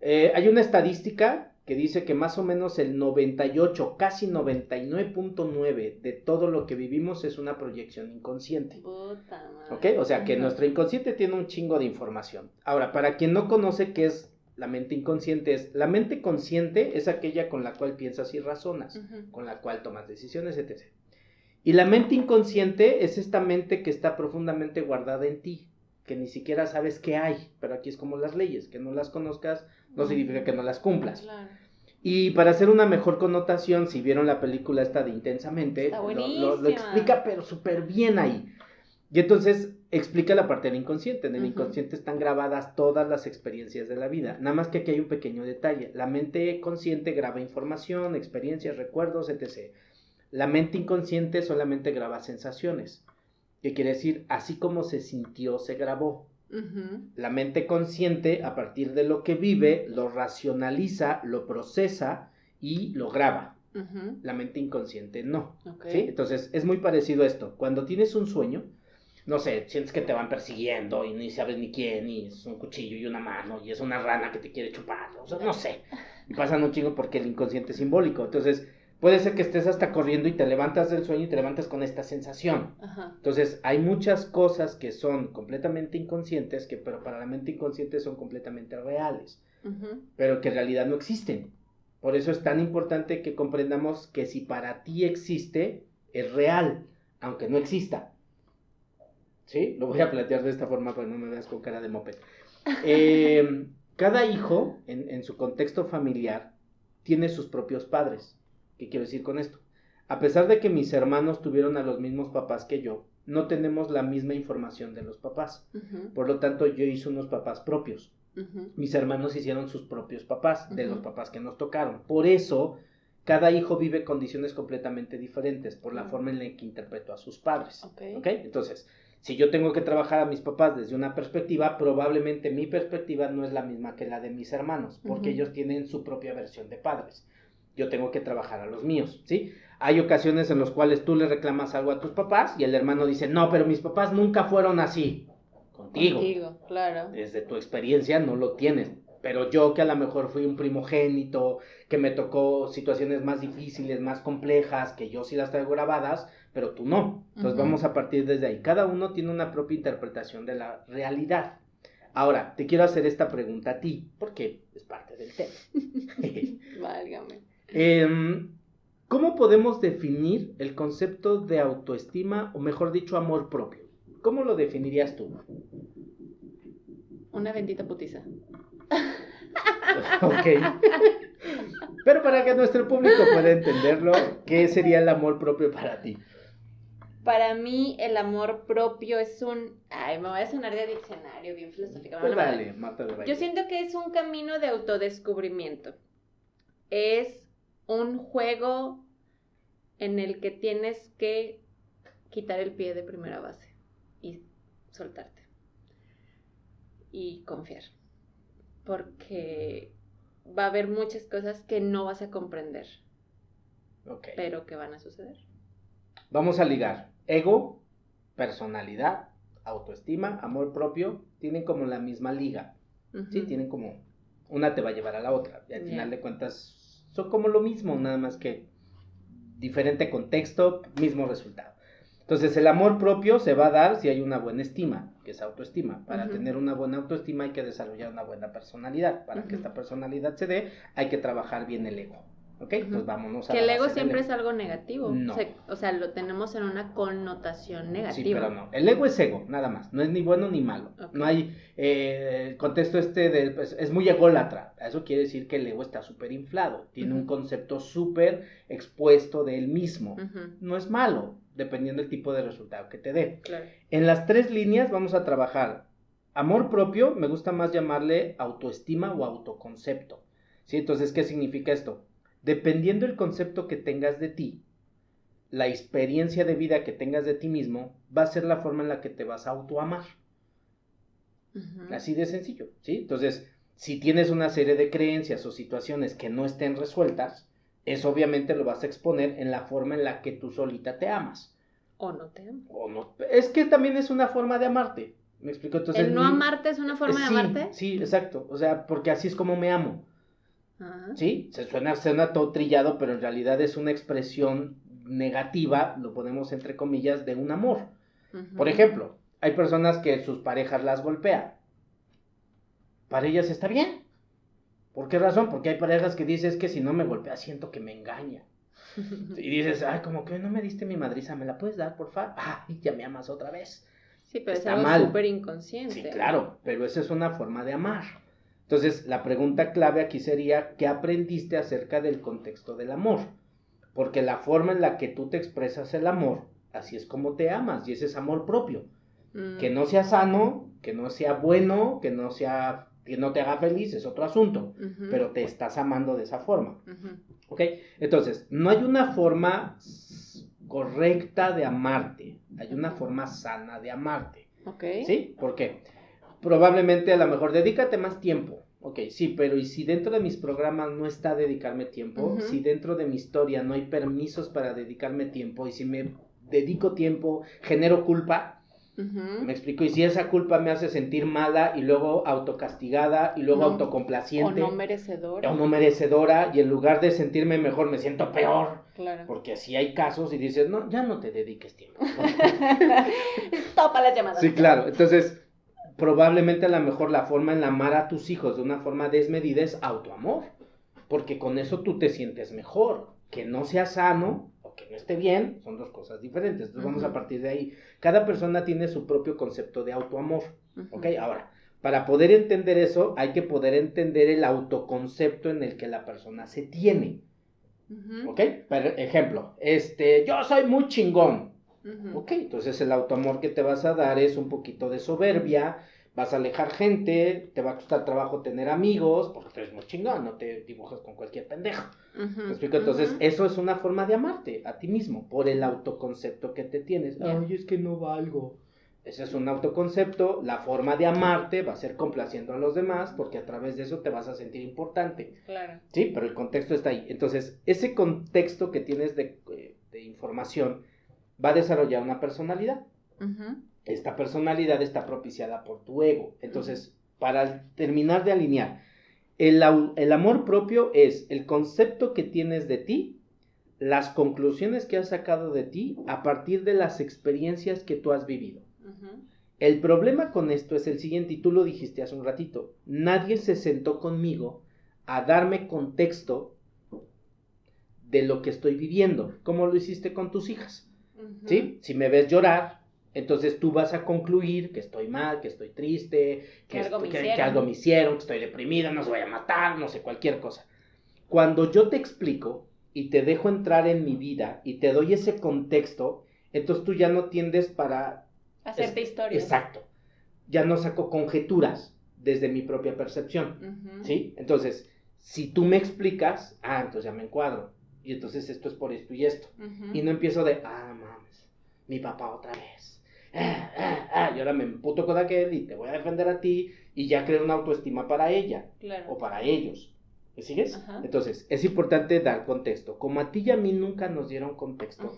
Hay una estadística que dice que más o menos el 98, casi 99.9 de todo lo que vivimos es una proyección inconsciente. Puta madre. ¿Ok? O sea que nuestro inconsciente tiene un chingo de información. Ahora, para quien no conoce qué es la mente inconsciente, la mente consciente es aquella con la cual piensas y razonas, uh-huh, con la cual tomas decisiones, etc. Y la mente inconsciente es esta mente que está profundamente guardada en ti, que ni siquiera sabes qué hay, pero aquí es como las leyes, que no las conozcas no significa que no las cumplas. Claro. Y para hacer una mejor connotación, si vieron la película esta de Intensamente, lo explica pero súper bien ahí. Y entonces, explica la parte del inconsciente. En el Ujú. inconsciente están grabadas todas las experiencias de la vida. Nada más que aquí hay un pequeño detalle. La mente consciente graba información, experiencias, recuerdos, etc. La mente inconsciente solamente graba sensaciones. ¿Qué quiere decir? Así como se sintió, se grabó. Ujú. La mente consciente, a partir de lo que vive, lo racionaliza, lo procesa y lo graba. Ujú. La mente inconsciente no. Ok. ¿Sí? Entonces, es muy parecido a esto. Cuando tienes un sueño, no sé, sientes que te van persiguiendo y ni sabes ni quién, y es un cuchillo y una mano, y es una rana que te quiere chupar, o sea, no sé. Y pasan un chingo porque el inconsciente es simbólico. Entonces, puede ser que estés hasta corriendo y te levantas del sueño y te levantas con esta sensación. Ajá. Entonces, hay muchas cosas que son completamente inconscientes, pero para la mente inconsciente son completamente reales, Ujú. pero que en realidad no existen. Por eso es tan importante que comprendamos que si para ti existe, es real, aunque no exista. ¿Sí? Lo voy a plantear de esta forma para que no me veas con cara de moped. Cada hijo, en su contexto familiar, tiene sus propios padres. ¿Qué quiero decir con esto? A pesar de que mis hermanos tuvieron a los mismos papás que yo, no tenemos la misma información de los papás. Ujú. Por lo tanto, yo hice unos papás propios. Ujú. Mis hermanos hicieron sus propios papás, de los Ujú. papás que nos tocaron. Por eso, cada hijo vive condiciones completamente diferentes, por la Claro. forma en la que interpretó a sus padres. Ok. ¿Ok? Entonces, si yo tengo que trabajar a mis papás desde una perspectiva, probablemente mi perspectiva no es la misma que la de mis hermanos, porque Ujú. ellos tienen su propia versión de padres. Yo tengo que trabajar a los míos, ¿sí? Hay ocasiones en las cuales tú le reclamas algo a tus papás y el hermano dice, no, pero mis papás nunca fueron así. Contigo, claro. desde tu experiencia no lo tienes, pero yo que a lo mejor fui un primogénito, que me tocó situaciones más difíciles, más complejas, que yo sí las traigo grabadas, pero tú no. Entonces Ujú. vamos a partir desde ahí. Cada uno tiene una propia interpretación de la realidad. Ahora, te quiero hacer esta pregunta a ti, porque es parte del tema. Válgame. ¿Cómo podemos definir el concepto de autoestima, o mejor dicho, amor propio? ¿Cómo lo definirías tú? Una bendita putiza. Ok. Pero para que nuestro público pueda entenderlo, ¿qué sería el amor propio para ti? Para mí, el amor propio es un... Ay, me voy a sonar de diccionario, bien filosófica. Pues Bueno, dale, Marta de Baile. yo siento que es un camino de autodescubrimiento. Es un juego en el que tienes que quitar el pie de primera base y soltarte. Y confiar. Porque va a haber muchas cosas que no vas a comprender, Ok. pero que van a suceder. Vamos a ligar. Ego, personalidad, autoestima, amor propio, tienen como la misma liga. Sí, Ujú. tienen como... Una te va a llevar a la otra. Y al final Yeah. de cuentas son como lo mismo, nada más que diferente contexto, mismo resultado. Entonces el amor propio se va a dar si hay una buena estima, que es autoestima. Para Ujú. tener una buena autoestima hay que desarrollar una buena personalidad. Para que Ujú. esta personalidad se dé, hay que trabajar bien el ego. ¿Ok? Ujú. Entonces vámonos a Que la el ego base del siempre ego. es algo negativo. No. O sea, lo tenemos en una connotación negativa. Sí, pero no. El ego es ego, nada más. No es ni bueno ni malo. Ok. No hay el contexto de... Pues, es muy ególatra. Eso quiere decir que el ego está súper inflado. Tiene un Ujú. concepto súper expuesto de él mismo. Ujú. No es malo, dependiendo del tipo de resultado que te dé. Claro. En las 3 líneas vamos a trabajar amor propio, me gusta más llamarle autoestima o autoconcepto. ¿Sí? Entonces, ¿qué significa esto? Dependiendo del concepto que tengas de ti, la experiencia de vida que tengas de ti mismo, va a ser la forma en la que te vas a autoamar. Ujú. Así de sencillo, ¿sí? Entonces, si tienes una serie de creencias o situaciones que no estén resueltas, eso obviamente lo vas a exponer en la forma en la que tú solita te amas. O no te amo. O no. Es que también es una forma de amarte. ¿Me explico? Entonces, ¿El no amarte es una forma de sí, amarte? sí, exacto. O sea, porque así es como me amo. Ajá. ¿Sí? Suena todo trillado, pero en realidad es una expresión negativa, lo ponemos entre comillas, de un amor. Ujú. Por ejemplo, hay personas que sus parejas las golpean. Para ellas está bien. ¿Por qué razón? Porque hay parejas que dices que si no me golpea siento que me engaña. Y dices, ay, como que no me diste mi madriza, ¿me la puedes dar, por favor? Ay, ya me amas otra vez. Sí, pero Está es algo mal. súper inconsciente. Sí, claro, pero esa es una forma de amar. Entonces, la pregunta clave aquí sería, ¿qué aprendiste acerca del contexto del amor? Porque la forma en la que tú te expresas el amor, así es como te amas, y ese es amor propio. Que no sea sano, que no sea bueno, que no te haga feliz, es otro asunto, pero te estás amando de esa forma. ¿Ok? Entonces, no hay una forma correcta de amarte, hay una forma sana de amarte. ¿Sí? ¿Por qué? Probablemente a lo mejor dedícate más tiempo. Ok, sí, pero ¿y si dentro de mis programas no está dedicarme tiempo? Si dentro de mi historia no hay permisos para dedicarme tiempo, y si me dedico tiempo, genero culpa, ¿me explico? Y si esa culpa me hace sentir mala y luego autocastigada y luego autocomplaciente. O no merecedora, y en lugar de sentirme mejor me siento peor. Claro. Porque así hay casos y dices, no, ya no te dediques tiempo. Topa las llamadas. Sí, claro. Entonces, probablemente a lo mejor la forma en amar a tus hijos de una forma desmedida es autoamor. Porque con eso tú te sientes mejor. Que no sea sano o que no esté bien, son dos cosas diferentes. Entonces vamos a partir de ahí. Cada persona tiene su propio concepto de autoamor. ¿Ok? Ahora, para poder entender eso, hay que poder entender el autoconcepto en el que la persona se tiene. ¿Ok? Por ejemplo, yo soy muy chingón. Ok, entonces el autoamor que te vas a dar es un poquito de soberbia, vas a alejar gente, te va a costar trabajo tener amigos, porque tú eres muy chingón, no te dibujas con cualquier pendejo. ¿Me explico? Entonces, eso es una forma de amarte a ti mismo, por el autoconcepto que te tienes. Ay, es que no valgo. Ese es un autoconcepto. La forma de amarte va a ser complaciendo a los demás, porque a través de eso te vas a sentir importante. Claro. Sí, pero el contexto está ahí. Entonces, ese contexto que tienes de información va a desarrollar una personalidad. Esta personalidad está propiciada por tu ego. Entonces, para terminar de alinear, el amor propio es el concepto que tienes de ti, las conclusiones que has sacado de ti a partir de las experiencias que tú has vivido. El problema con esto es el siguiente, y tú lo dijiste hace un ratito. Nadie se sentó conmigo a darme contexto de lo que estoy viviendo, como lo hiciste con tus hijas. ¿Sí? Si me ves llorar, entonces tú vas a concluir que estoy mal, que estoy triste, que algo me hicieron, que estoy deprimida, no se voy a matar, no sé, cualquier cosa. Cuando yo te explico y te dejo entrar en mi vida y te doy ese contexto, entonces tú ya no tiendes para hacerte historias. Exacto. Ya no saco conjeturas desde mi propia percepción. ¿Sí? Entonces, si tú me explicas, entonces ya me encuadro. Y entonces esto es por esto y esto. Y no empiezo de, mames, mi papá otra vez. Y ahora me emputo con aquel y te voy a defender a ti. Y ya creo una autoestima para ella. Claro. O para ellos. ¿Me sigues? Entonces, es importante dar contexto. Como a ti y a mí nunca nos dieron contexto,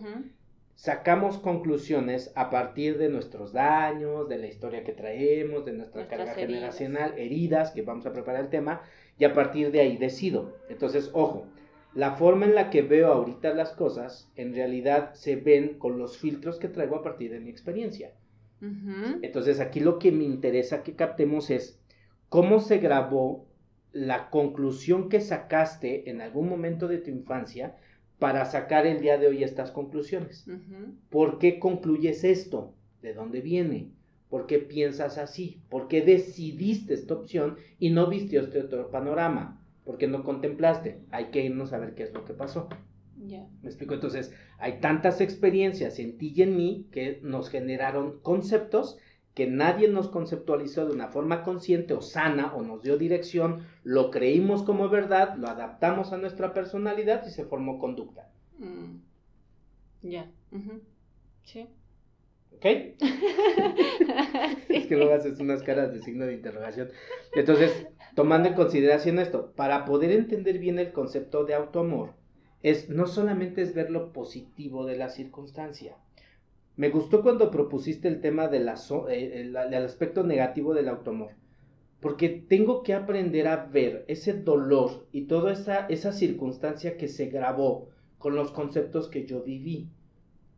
sacamos conclusiones a partir de nuestros daños, de la historia que traemos, de nuestra carga generacional, heridas, que vamos a preparar el tema, y a partir de ahí decido. Entonces, ojo, la forma en la que veo ahorita las cosas, en realidad se ven con los filtros que traigo a partir de mi experiencia. Entonces, aquí lo que me interesa que captemos es cómo se grabó la conclusión que sacaste en algún momento de tu infancia para sacar el día de hoy estas conclusiones. ¿Por qué concluyes esto? ¿De dónde viene? ¿Por qué piensas así? ¿Por qué decidiste esta opción y no viste este otro panorama? ¿Por qué no contemplaste? Hay que irnos a ver qué es lo que pasó. ¿Me explico? Entonces, hay tantas experiencias en ti y en mí que nos generaron conceptos que nadie nos conceptualizó de una forma consciente o sana o nos dio dirección, lo creímos como verdad, lo adaptamos a nuestra personalidad y se formó conducta. Sí. ¿Ok? Es que luego haces unas caras de signo de interrogación. Entonces, tomando en consideración esto, para poder entender bien el concepto de autoamor, no solamente es ver lo positivo de la circunstancia. Me gustó cuando propusiste el tema del aspecto negativo del autoamor, porque tengo que aprender a ver ese dolor y toda esa circunstancia que se grabó con los conceptos que yo viví,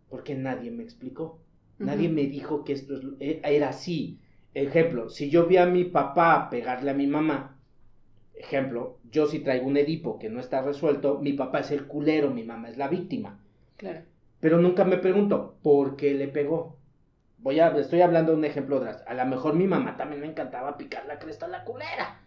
porque nadie me explicó, nadie me dijo que esto era así. Ejemplo, si yo vi a mi papá pegarle a mi mamá, ejemplo, yo si traigo un Edipo que no está resuelto, mi papá es el culero, mi mamá es la víctima. Claro. Pero nunca me pregunto, ¿por qué le pegó? Estoy hablando de un ejemplo drástico. A lo mejor mi mamá también me encantaba picar la cresta a la culera.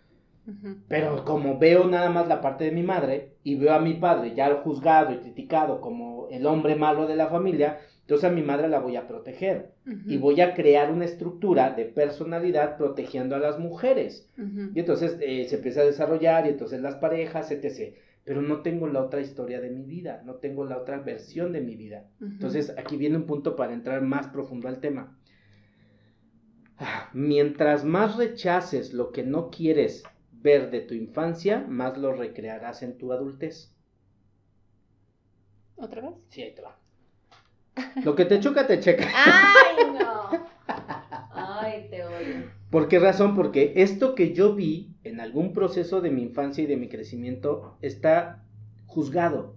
Pero como veo nada más la parte de mi madre y veo a mi padre ya juzgado y criticado como el hombre malo de la familia, Entonces a mi madre la voy a proteger Ujú. y voy a crear una estructura de personalidad protegiendo a las mujeres. Ujú. Y entonces se empieza a desarrollar y entonces las parejas, etc. Pero no tengo la otra historia de mi vida, no tengo la otra versión de mi vida. Ujú. Entonces aquí viene un punto para entrar más profundo al tema. Mientras más rechaces lo que no quieres ver de tu infancia, más lo recrearás en tu adultez. ¿Otra vez? Sí, ahí te va. Lo que te choca, te checa. ¡Ay, no! ¡Ay, te odio! ¿Por qué razón? Porque esto que yo vi en algún proceso de mi infancia y de mi crecimiento está juzgado.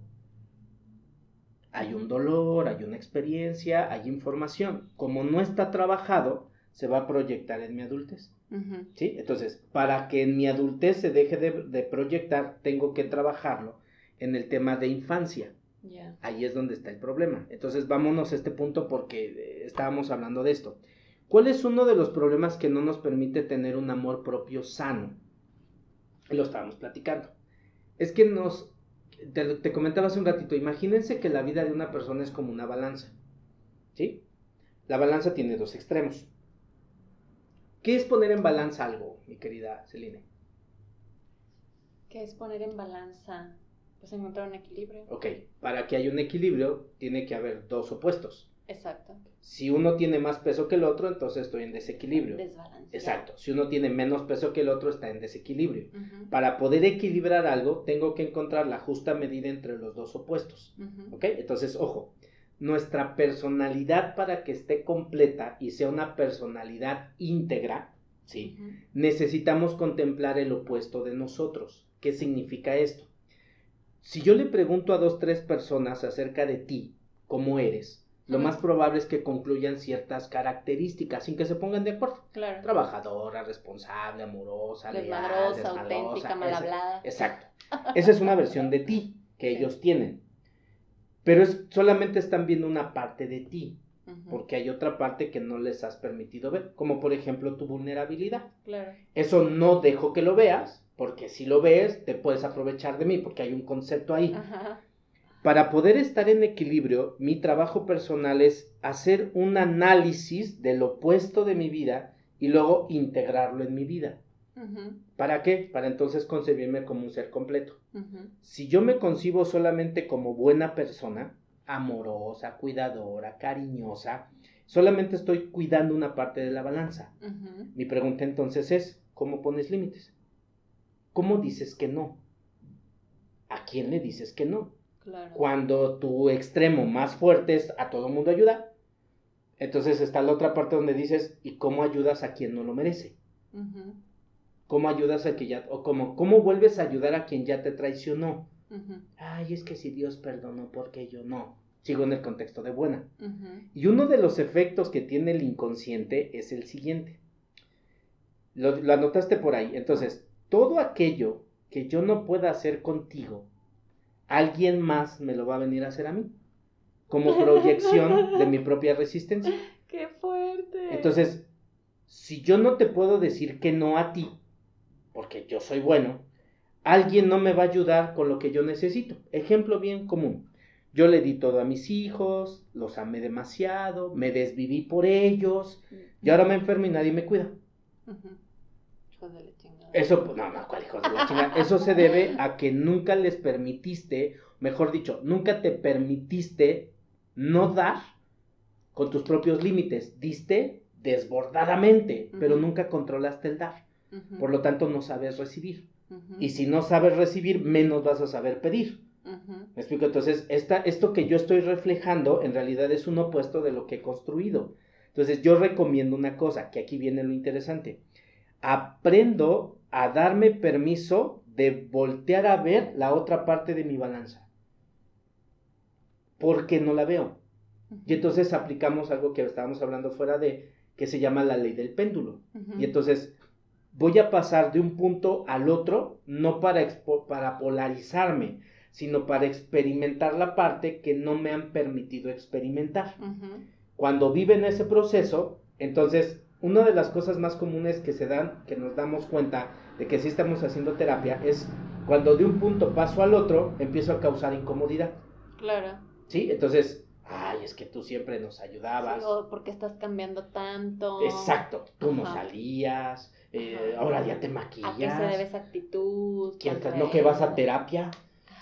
Hay un dolor, hay una experiencia, hay información. Como no está trabajado, se va a proyectar en mi adultez. Ujú. ¿Sí? Entonces, para que en mi adultez se deje de proyectar, tengo que trabajarlo en el tema de infancia. Ya. Ahí es donde está el problema. Entonces, vámonos a este punto porque estábamos hablando de esto. ¿Cuál es uno de los problemas que no nos permite tener un amor propio sano? Lo estábamos platicando. Es que te comentaba hace un ratito, imagínense que la vida de una persona es como una balanza. ¿Sí? La balanza tiene dos extremos. ¿Qué es poner en balanza algo, mi querida Celine? ¿Qué es poner en balanza? Pues encontrar un equilibrio. Ok, para que haya un equilibrio, tiene que haber dos opuestos. Exacto. Si uno tiene más peso que el otro, entonces estoy en desequilibrio. Desbalance. Exacto. Si uno tiene menos peso que el otro, está en desequilibrio. Ujú. Para poder equilibrar algo, tengo que encontrar la justa medida entre los dos opuestos. Ujú. ¿Ok? Entonces, ojo, nuestra personalidad para que esté completa y sea una personalidad íntegra, ¿sí? Ujú. Necesitamos contemplar el opuesto de nosotros. ¿Qué significa esto? Si yo le pregunto a 2, 3 personas acerca de ti, cómo eres, lo más probable es que concluyan ciertas características sin que se pongan de acuerdo. Claro. Trabajadora, responsable, amorosa, Desmadrosa, leal, auténtica, mal hablada. Exacto. Esa es una versión de ti que Sí. ellos tienen. Pero solamente están viendo una parte de ti, Ujú. porque hay otra parte que no les has permitido ver, como por ejemplo tu vulnerabilidad. Claro. Eso no dejo que lo veas, porque si lo ves te puedes aprovechar de mí, porque hay un concepto ahí. Ajá. Para poder estar en equilibrio, mi trabajo personal es hacer un análisis del opuesto de mi vida y luego integrarlo en mi vida. Ujú. ¿Para qué? Para entonces concebirme como un ser completo. Ujú. Si yo me concibo solamente como buena persona, amorosa, cuidadora, cariñosa, solamente estoy cuidando una parte de la balanza. Ujú. Mi pregunta entonces es, ¿cómo pones límites? ¿Cómo dices que no? ¿A quién le dices que no? Claro. Cuando tu extremo más fuerte es a todo mundo ayuda, entonces está la otra parte donde dices, ¿y cómo ayudas a quien no lo merece? Ujú. ¿Cómo ayudas a que ya, o cómo vuelves a ayudar a quien ya te traicionó? Ujú. Ay, es que si Dios perdonó, ¿por qué yo no? Sigo en el contexto de buena. Ujú. Y uno de los efectos que tiene el inconsciente es el siguiente. Lo anotaste por ahí. Entonces, todo aquello que yo no pueda hacer contigo, alguien más me lo va a venir a hacer a mí, como proyección de mi propia resistencia. ¡Qué fuerte! Entonces, si yo no te puedo decir que no a ti, porque yo soy bueno, alguien no me va a ayudar con lo que yo necesito. Ejemplo bien común. Yo le di todo a mis hijos, los amé demasiado, me desviví por ellos, y ahora me enfermo y nadie me cuida. Ujú. Hijos de la chingada. Eso, no, ¿cuál hijos de la chingada? Eso se debe a que nunca les permitiste, mejor dicho, nunca te permitiste no dar con tus propios límites. Diste desbordadamente, pero nunca controlaste el dar. Ujú. Por lo tanto, no sabes recibir. Ujú. Y si no sabes recibir, menos vas a saber pedir. Ujú. ¿Me explico? Entonces, esto que yo estoy reflejando, en realidad es un opuesto de lo que he construido. Entonces, yo recomiendo una cosa, que aquí viene lo interesante. Aprendo a darme permiso de voltear a ver la otra parte de mi balanza. Porque no la veo. Y entonces aplicamos algo que estábamos hablando fuera de, que se llama la ley del péndulo. Ujú. Y entonces voy a pasar de un punto al otro, no para polarizarme, sino para experimentar la parte que no me han permitido experimentar. Ujú. Cuando viven ese proceso, entonces, una de las cosas más comunes que se dan, que nos damos cuenta de que sí estamos haciendo terapia, es cuando de un punto paso al otro, empiezo a causar incomodidad. Claro. ¿Sí? Entonces, ay, es que tú siempre nos Sí, ayudabas. o ¿por qué estás cambiando tanto? Exacto, tú no Ajá. salías, Ajá. ahora ya te ¿A qué se debe maquillas, esa actitud tan no que vas a rebelde? terapia,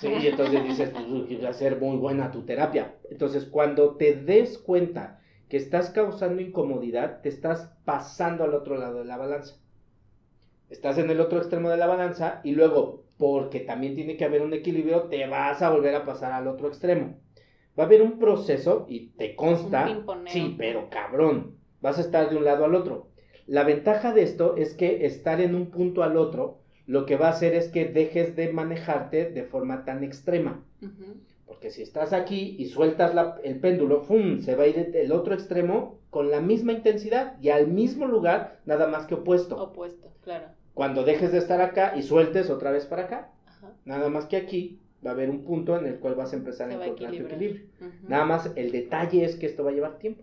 ¿sí? Y entonces dices, pues va a ser muy buena tu terapia. Entonces, cuando te des cuenta que estás causando incomodidad, te estás pasando al otro lado de la balanza. Estás en el otro extremo de la balanza y luego, porque también tiene que haber un equilibrio, te vas a volver a pasar al otro extremo. Va a haber un proceso y te Un consta, pimponeo. sí, pero cabrón, vas a estar de un lado al otro. La ventaja de esto es que estar en un punto al otro, lo que va a hacer es que dejes de manejarte de forma tan extrema. Ujú. Porque si estás aquí y sueltas el péndulo, ¡fum!, se va a ir el otro extremo con la misma intensidad y al mismo lugar, nada más que opuesto. Opuesto, claro. Cuando dejes de estar acá y sueltes otra vez para acá, Ajá. nada más que aquí va a haber un punto en el cual vas a empezar Se a va encontrar tu equilibrar. equilibrio. Ujú. Nada más el detalle es que esto va a llevar tiempo.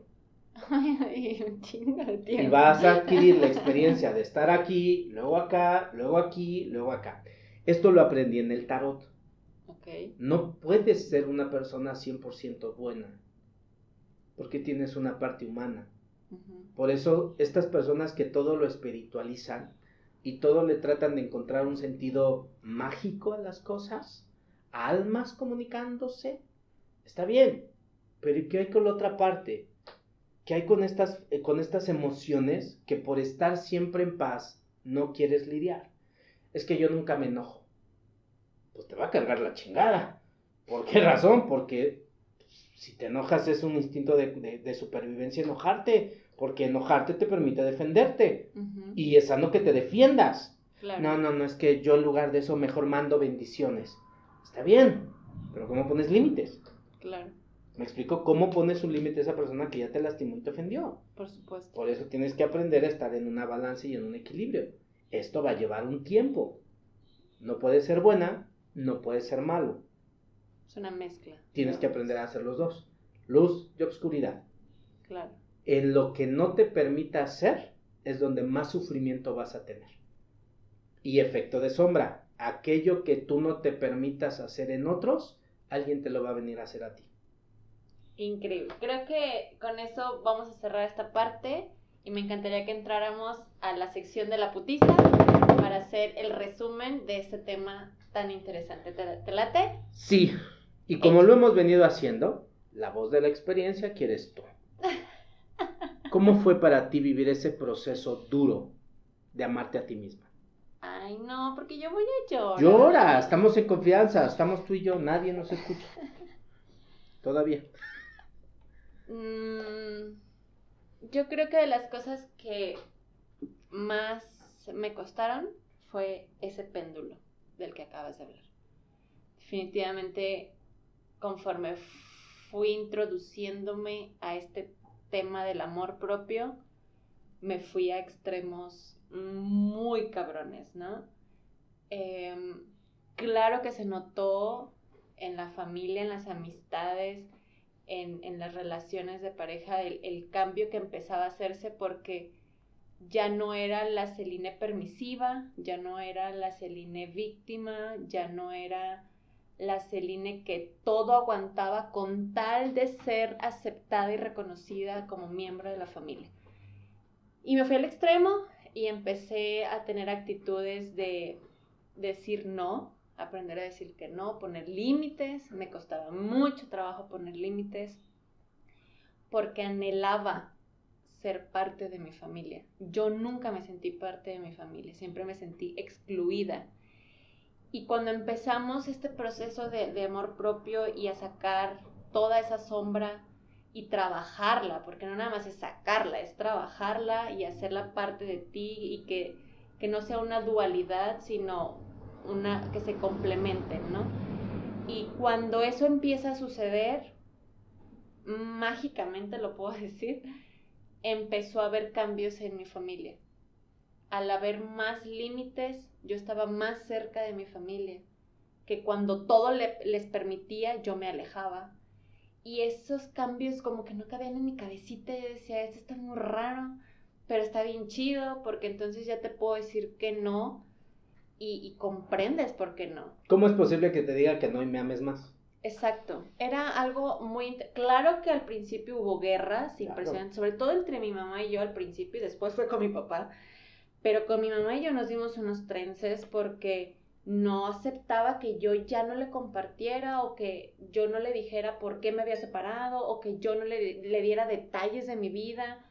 Ay, un chingo de tiempo. Y vas a adquirir la experiencia de estar aquí, luego acá, luego aquí, luego acá. Esto lo aprendí en el tarot. Ok. No puedes ser una persona 100% buena, porque tienes una parte humana. Ujú. Por eso estas personas que todo lo espiritualizan y todo le tratan de encontrar un sentido mágico a las cosas, almas comunicándose, está bien, pero ¿y qué hay con la otra parte? ¿Qué hay con estas emociones que por estar siempre en paz no quieres lidiar? Es que yo nunca me enojo. Pues te va a cargar la chingada. ¿Por qué razón? Porque si te enojas es un instinto de supervivencia enojarte, porque enojarte te permite defenderte. Ujú. Y es sano que te defiendas. Claro. No, es que yo en lugar de eso mejor mando bendiciones. Está bien, pero ¿cómo pones límites? Claro, Me explico cómo pones un límite a esa persona que ya te lastimó y te ofendió. por supuesto. Por eso tienes que aprender a estar en una balanza y en un equilibrio. Esto va a llevar un tiempo. No puede ser buena, no puede ser malo. Es una mezcla. Tienes que aprender a hacer los dos. Luz y obscuridad. Claro. En lo que no te permita hacer es donde más sufrimiento vas a tener. Y efecto de sombra. Aquello que tú no te permitas hacer en otros, alguien te lo va a venir a hacer a ti. Increíble. Creo que con eso vamos a cerrar esta parte y me encantaría que entráramos a la sección de la putiza para hacer el resumen de este tema tan interesante. ¿Te late? Sí, y como lo hemos venido haciendo, la voz de la experiencia quieres tú. ¿Cómo fue para ti vivir ese proceso duro de amarte a ti misma? Ay, no, porque yo voy a llorar. Llora, estamos en confianza, estamos tú y yo, nadie nos escucha. Todavía. Yo creo que de las cosas que más me costaron fue ese péndulo del que acabas de hablar. Definitivamente, conforme fui introduciéndome a este tema del amor propio, me fui a extremos muy cabrones, ¿no? Claro que se notó en la familia, en las amistades, en las relaciones de pareja, el cambio que empezaba a hacerse porque ya no era la Celine permisiva, ya no era la Celine víctima, ya no era la Celine que todo aguantaba con tal de ser aceptada y reconocida como miembro de la familia. Y me fui al extremo y empecé a tener actitudes de decir no, aprender a decir que no, poner límites. Me costaba mucho trabajo poner límites porque anhelaba ser parte de mi familia. Yo nunca me sentí parte de mi familia, siempre me sentí excluida. Y cuando empezamos este proceso de amor propio y a sacar toda esa sombra y trabajarla, porque no nada más es sacarla, es trabajarla y hacerla parte de ti y que no sea una dualidad, sino una que se complementen, ¿no? Y cuando eso empieza a suceder, mágicamente lo puedo decir, empezó a haber cambios en mi familia. Al haber más límites, yo estaba más cerca de mi familia, que cuando todo les permitía, yo me alejaba. Y esos cambios como que no cabían en mi cabecita, yo decía, esto está muy raro, pero está bien chido, porque entonces ya te puedo decir que no, y comprendes por qué no. ¿Cómo es posible que te diga que no y me ames más? Exacto, era algo muy... Claro que al principio hubo guerras impresionantes, sobre todo entre mi mamá y yo al principio, y después fue con mi papá, pero con mi mamá y yo nos dimos unos trences porque no aceptaba que yo ya no le compartiera o que yo no le dijera por qué me había separado o que yo no le diera detalles de mi vida.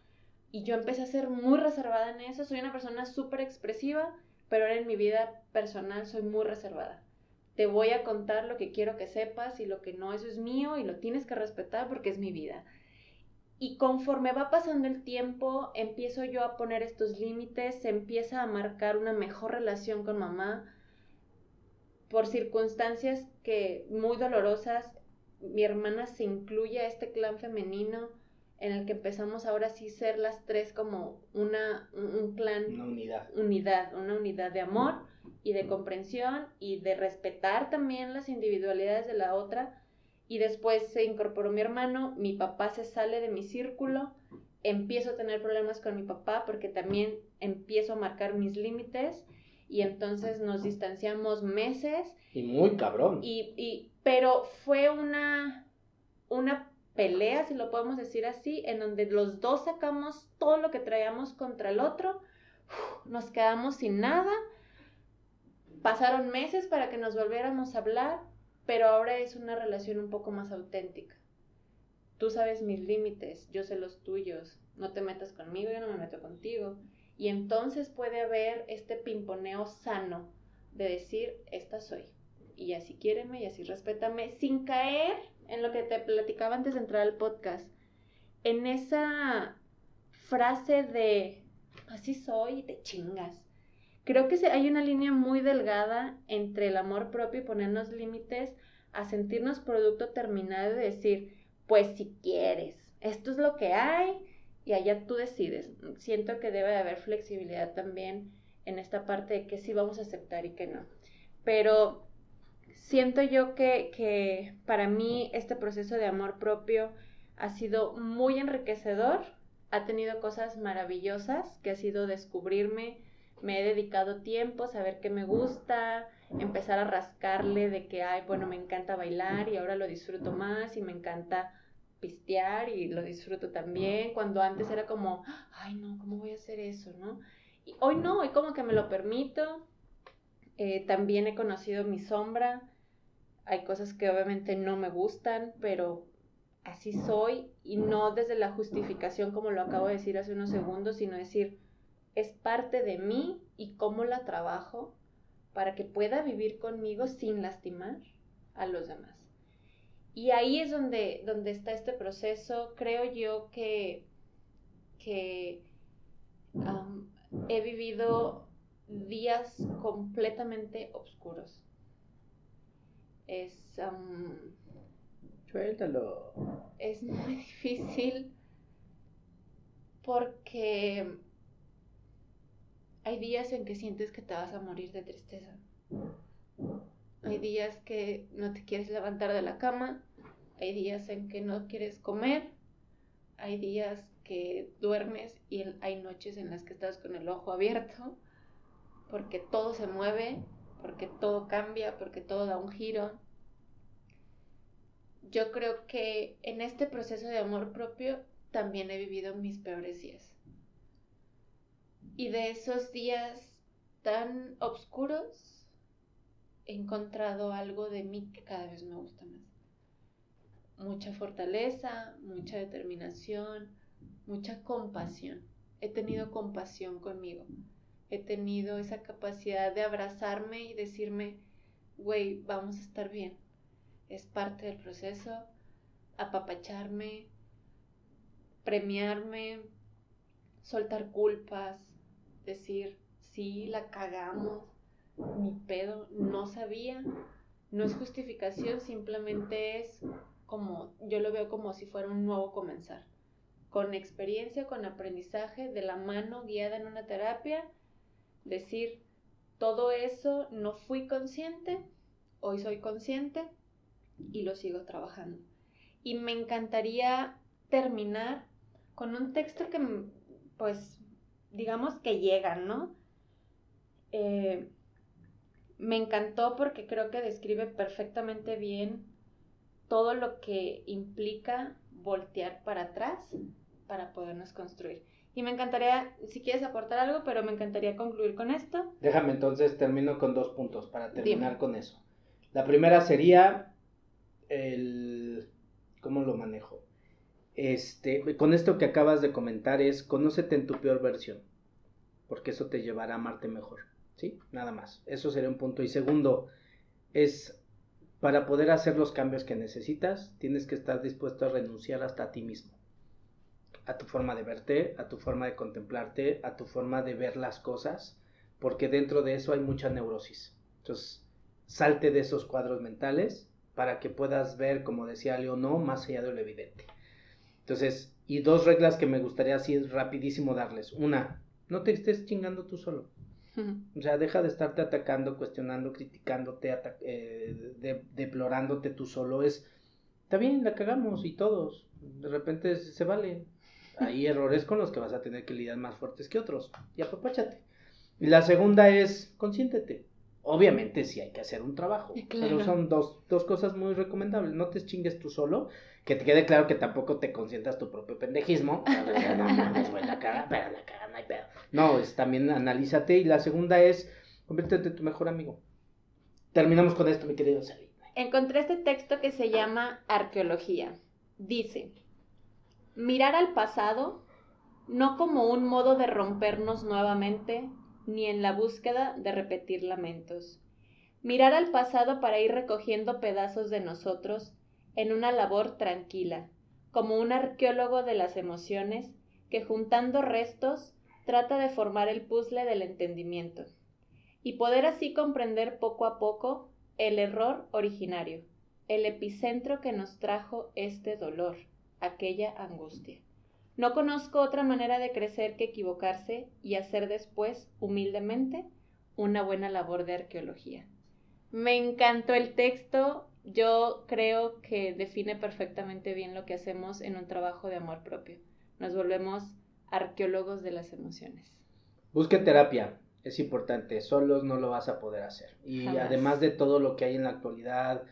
Y yo empecé a ser muy reservada en eso. Soy una persona súper expresiva, pero ahora en mi vida personal soy muy reservada. Te voy a contar lo que quiero que sepas y lo que no, eso es mío y lo tienes que respetar porque es mi vida. Y conforme va pasando el tiempo, empiezo yo a poner estos límites, se empieza a marcar una mejor relación con mamá. Por circunstancias que muy dolorosas, mi hermana se incluye a este clan femenino en el que empezamos ahora sí ser las tres como un clan, una unidad de amor y de comprensión y de respetar también las individualidades de la otra. Y después se incorporó mi hermano, mi papá se sale de mi círculo, empiezo a tener problemas con mi papá porque también empiezo a marcar mis límites y entonces nos distanciamos meses. Y muy cabrón. Pero fue una pelea, si lo podemos decir así, en donde los dos sacamos todo lo que traíamos contra el otro, nos quedamos sin nada, pasaron meses para que nos volviéramos a hablar, pero ahora es una relación un poco más auténtica. Tú sabes mis límites, yo sé los tuyos, no te metas conmigo, yo no me meto contigo. Y entonces puede haber este pimponeo sano de decir, esta soy, y así quiéreme y así respétame, sin caer en lo que te platicaba antes de entrar al podcast, en esa frase de, así soy y te chingas. Creo que hay una línea muy delgada entre el amor propio y ponernos límites a sentirnos producto terminado y decir, pues si quieres, esto es lo que hay y allá tú decides. Siento que debe de haber flexibilidad también en esta parte de que sí vamos a aceptar y que no. Pero siento yo que para mí este proceso de amor propio ha sido muy enriquecedor, ha tenido cosas maravillosas, que ha sido descubrirme, me he dedicado tiempo, saber qué me gusta, empezar a rascarle de que, ay, bueno, me encanta bailar y ahora lo disfruto más y me encanta pistear y lo disfruto también, cuando antes era como, ay, no, ¿cómo voy a hacer eso, no? Y hoy no, hoy como que me lo permito. También he conocido mi sombra, hay cosas que obviamente no me gustan, pero así soy y no desde la justificación como lo acabo de decir hace unos segundos, sino decir, es parte de mí y cómo la trabajo para que pueda vivir conmigo sin lastimar a los demás. Y ahí es donde está este proceso. Creo yo que he vivido días completamente oscuros. Suéltalo. Es muy difícil porque hay días en que sientes que te vas a morir de tristeza. Hay días que no te quieres levantar de la cama. Hay días en que no quieres comer. Hay días que duermes y hay noches en las que estás con el ojo abierto porque todo se mueve, porque todo cambia, porque todo da un giro. Yo creo que en este proceso de amor propio también he vivido mis peores días. Y de esos días tan oscuros he encontrado algo de mí que cada vez me gusta más. Mucha fortaleza, mucha determinación, mucha compasión. He tenido compasión conmigo. He tenido esa capacidad de abrazarme y decirme, güey, vamos a estar bien. Es parte del proceso, apapacharme, premiarme, soltar culpas, decir, sí, la cagamos, ni pedo, no sabía, no es justificación, simplemente es como, yo lo veo como si fuera un nuevo comenzar, con experiencia, con aprendizaje, de la mano, guiada en una terapia, decir, todo eso no fui consciente, hoy soy consciente y lo sigo trabajando. Y me encantaría terminar con un texto que, pues, digamos que llega, ¿no? Me encantó porque creo que describe perfectamente bien todo lo que implica voltear para atrás para podernos construir. Y me encantaría, si quieres aportar algo, pero me encantaría concluir con esto. Déjame entonces, termino con 2 puntos para terminar Dime. con eso. La primera sería ¿cómo lo manejo? Con esto que acabas de comentar es, conócete en tu peor versión, porque eso te llevará a amarte mejor, ¿sí? Nada más, eso sería un punto. Y segundo, es, para poder hacer los cambios que necesitas, tienes que estar dispuesto a renunciar hasta a ti mismo, a tu forma de verte, a tu forma de contemplarte, a tu forma de ver las cosas, porque dentro de eso hay mucha neurosis. Entonces, salte de esos cuadros mentales para que puedas ver, como decía Leonó, más allá de lo evidente. Entonces, y 2 reglas que me gustaría así rapidísimo darles. Una, no te estés chingando tú solo. O sea, deja de estarte atacando, cuestionando, criticándote, deplorándote tú solo. Está bien, la cagamos y todos. De repente se vale. Hay errores con los que vas a tener que lidiar más fuertes que otros. Y apapáchate. Y la segunda es, consiéntete. Obviamente sí hay que hacer un trabajo, claro. Pero son dos cosas muy recomendables. No te chingues tú solo, que te quede claro que tampoco te consientas tu propio pendejismo. No mames, güey, la caga, pero la caga, no hay pedo. No, también analízate. Y la segunda es, conviértete en tu mejor amigo. Terminamos con esto, mi querido Sally. Encontré este texto que se llama Arqueología. Dice, mirar al pasado no como un modo de rompernos nuevamente, ni en la búsqueda de repetir lamentos. Mirar al pasado para ir recogiendo pedazos de nosotros en una labor tranquila, como un arqueólogo de las emociones que juntando restos trata de formar el puzzle del entendimiento y poder así comprender poco a poco el error originario, el epicentro que nos trajo este dolor, aquella angustia. No conozco otra manera de crecer que equivocarse y hacer después, humildemente, una buena labor de arqueología. Me encantó el texto, yo creo que define perfectamente bien lo que hacemos en un trabajo de amor propio. Nos volvemos arqueólogos de las emociones. Busque terapia, es importante, solos no lo vas a poder hacer. Y Jamás. Además de todo lo que hay en la actualidad,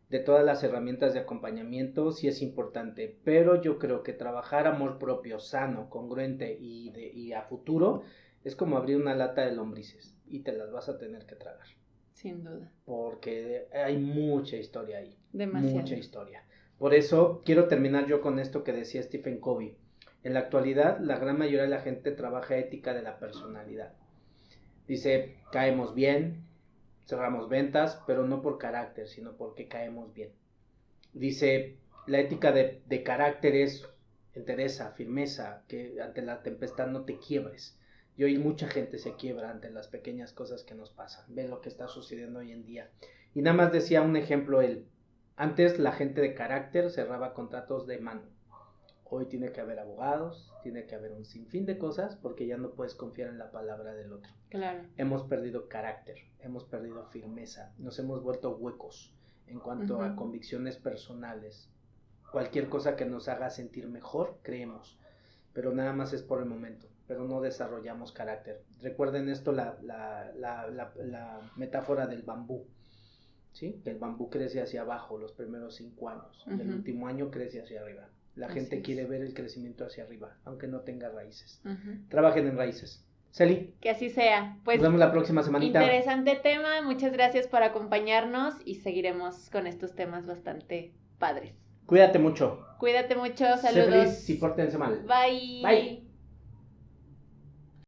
de todas las herramientas de acompañamiento, sí es importante, pero yo creo que trabajar amor propio, sano, congruente y a futuro, es como abrir una lata de lombrices y te las vas a tener que tragar. Sin duda. Porque hay mucha historia ahí. Demasiado. Mucha historia. Por eso quiero terminar yo con esto que decía Stephen Covey. En la actualidad, la gran mayoría de la gente trabaja ética de la personalidad. Dice, caemos bien, cerramos ventas, pero no por carácter, sino porque caemos bien. Dice, la ética de carácter es entereza, firmeza, que ante la tempestad no te quiebres. Y hoy mucha gente se quiebra ante las pequeñas cosas que nos pasan. Ve lo que está sucediendo hoy en día. Y nada más decía un ejemplo él. Antes la gente de carácter cerraba contratos de mano. Hoy tiene que haber abogados, tiene que haber un sinfín de cosas porque ya no puedes confiar en la palabra del otro. Claro. Hemos perdido carácter, hemos perdido firmeza, nos hemos vuelto huecos en cuanto a convicciones personales. Cualquier cosa que nos haga sentir mejor, creemos, pero nada más es por el momento, pero no desarrollamos carácter. Recuerden esto, la metáfora del bambú, ¿sí? Que el bambú crece hacia abajo los primeros 5 años y el último año crece hacia arriba. La gente quiere ver el crecimiento hacia arriba, aunque no tenga raíces. Trabajen en raíces. Celi. Que así sea. Pues nos vemos la próxima semanita. Interesante tema. Muchas gracias por acompañarnos y seguiremos con estos temas bastante padres. Cuídate mucho. Cuídate mucho. Saludos. Sé feliz y pórtense mal. Bye. Bye.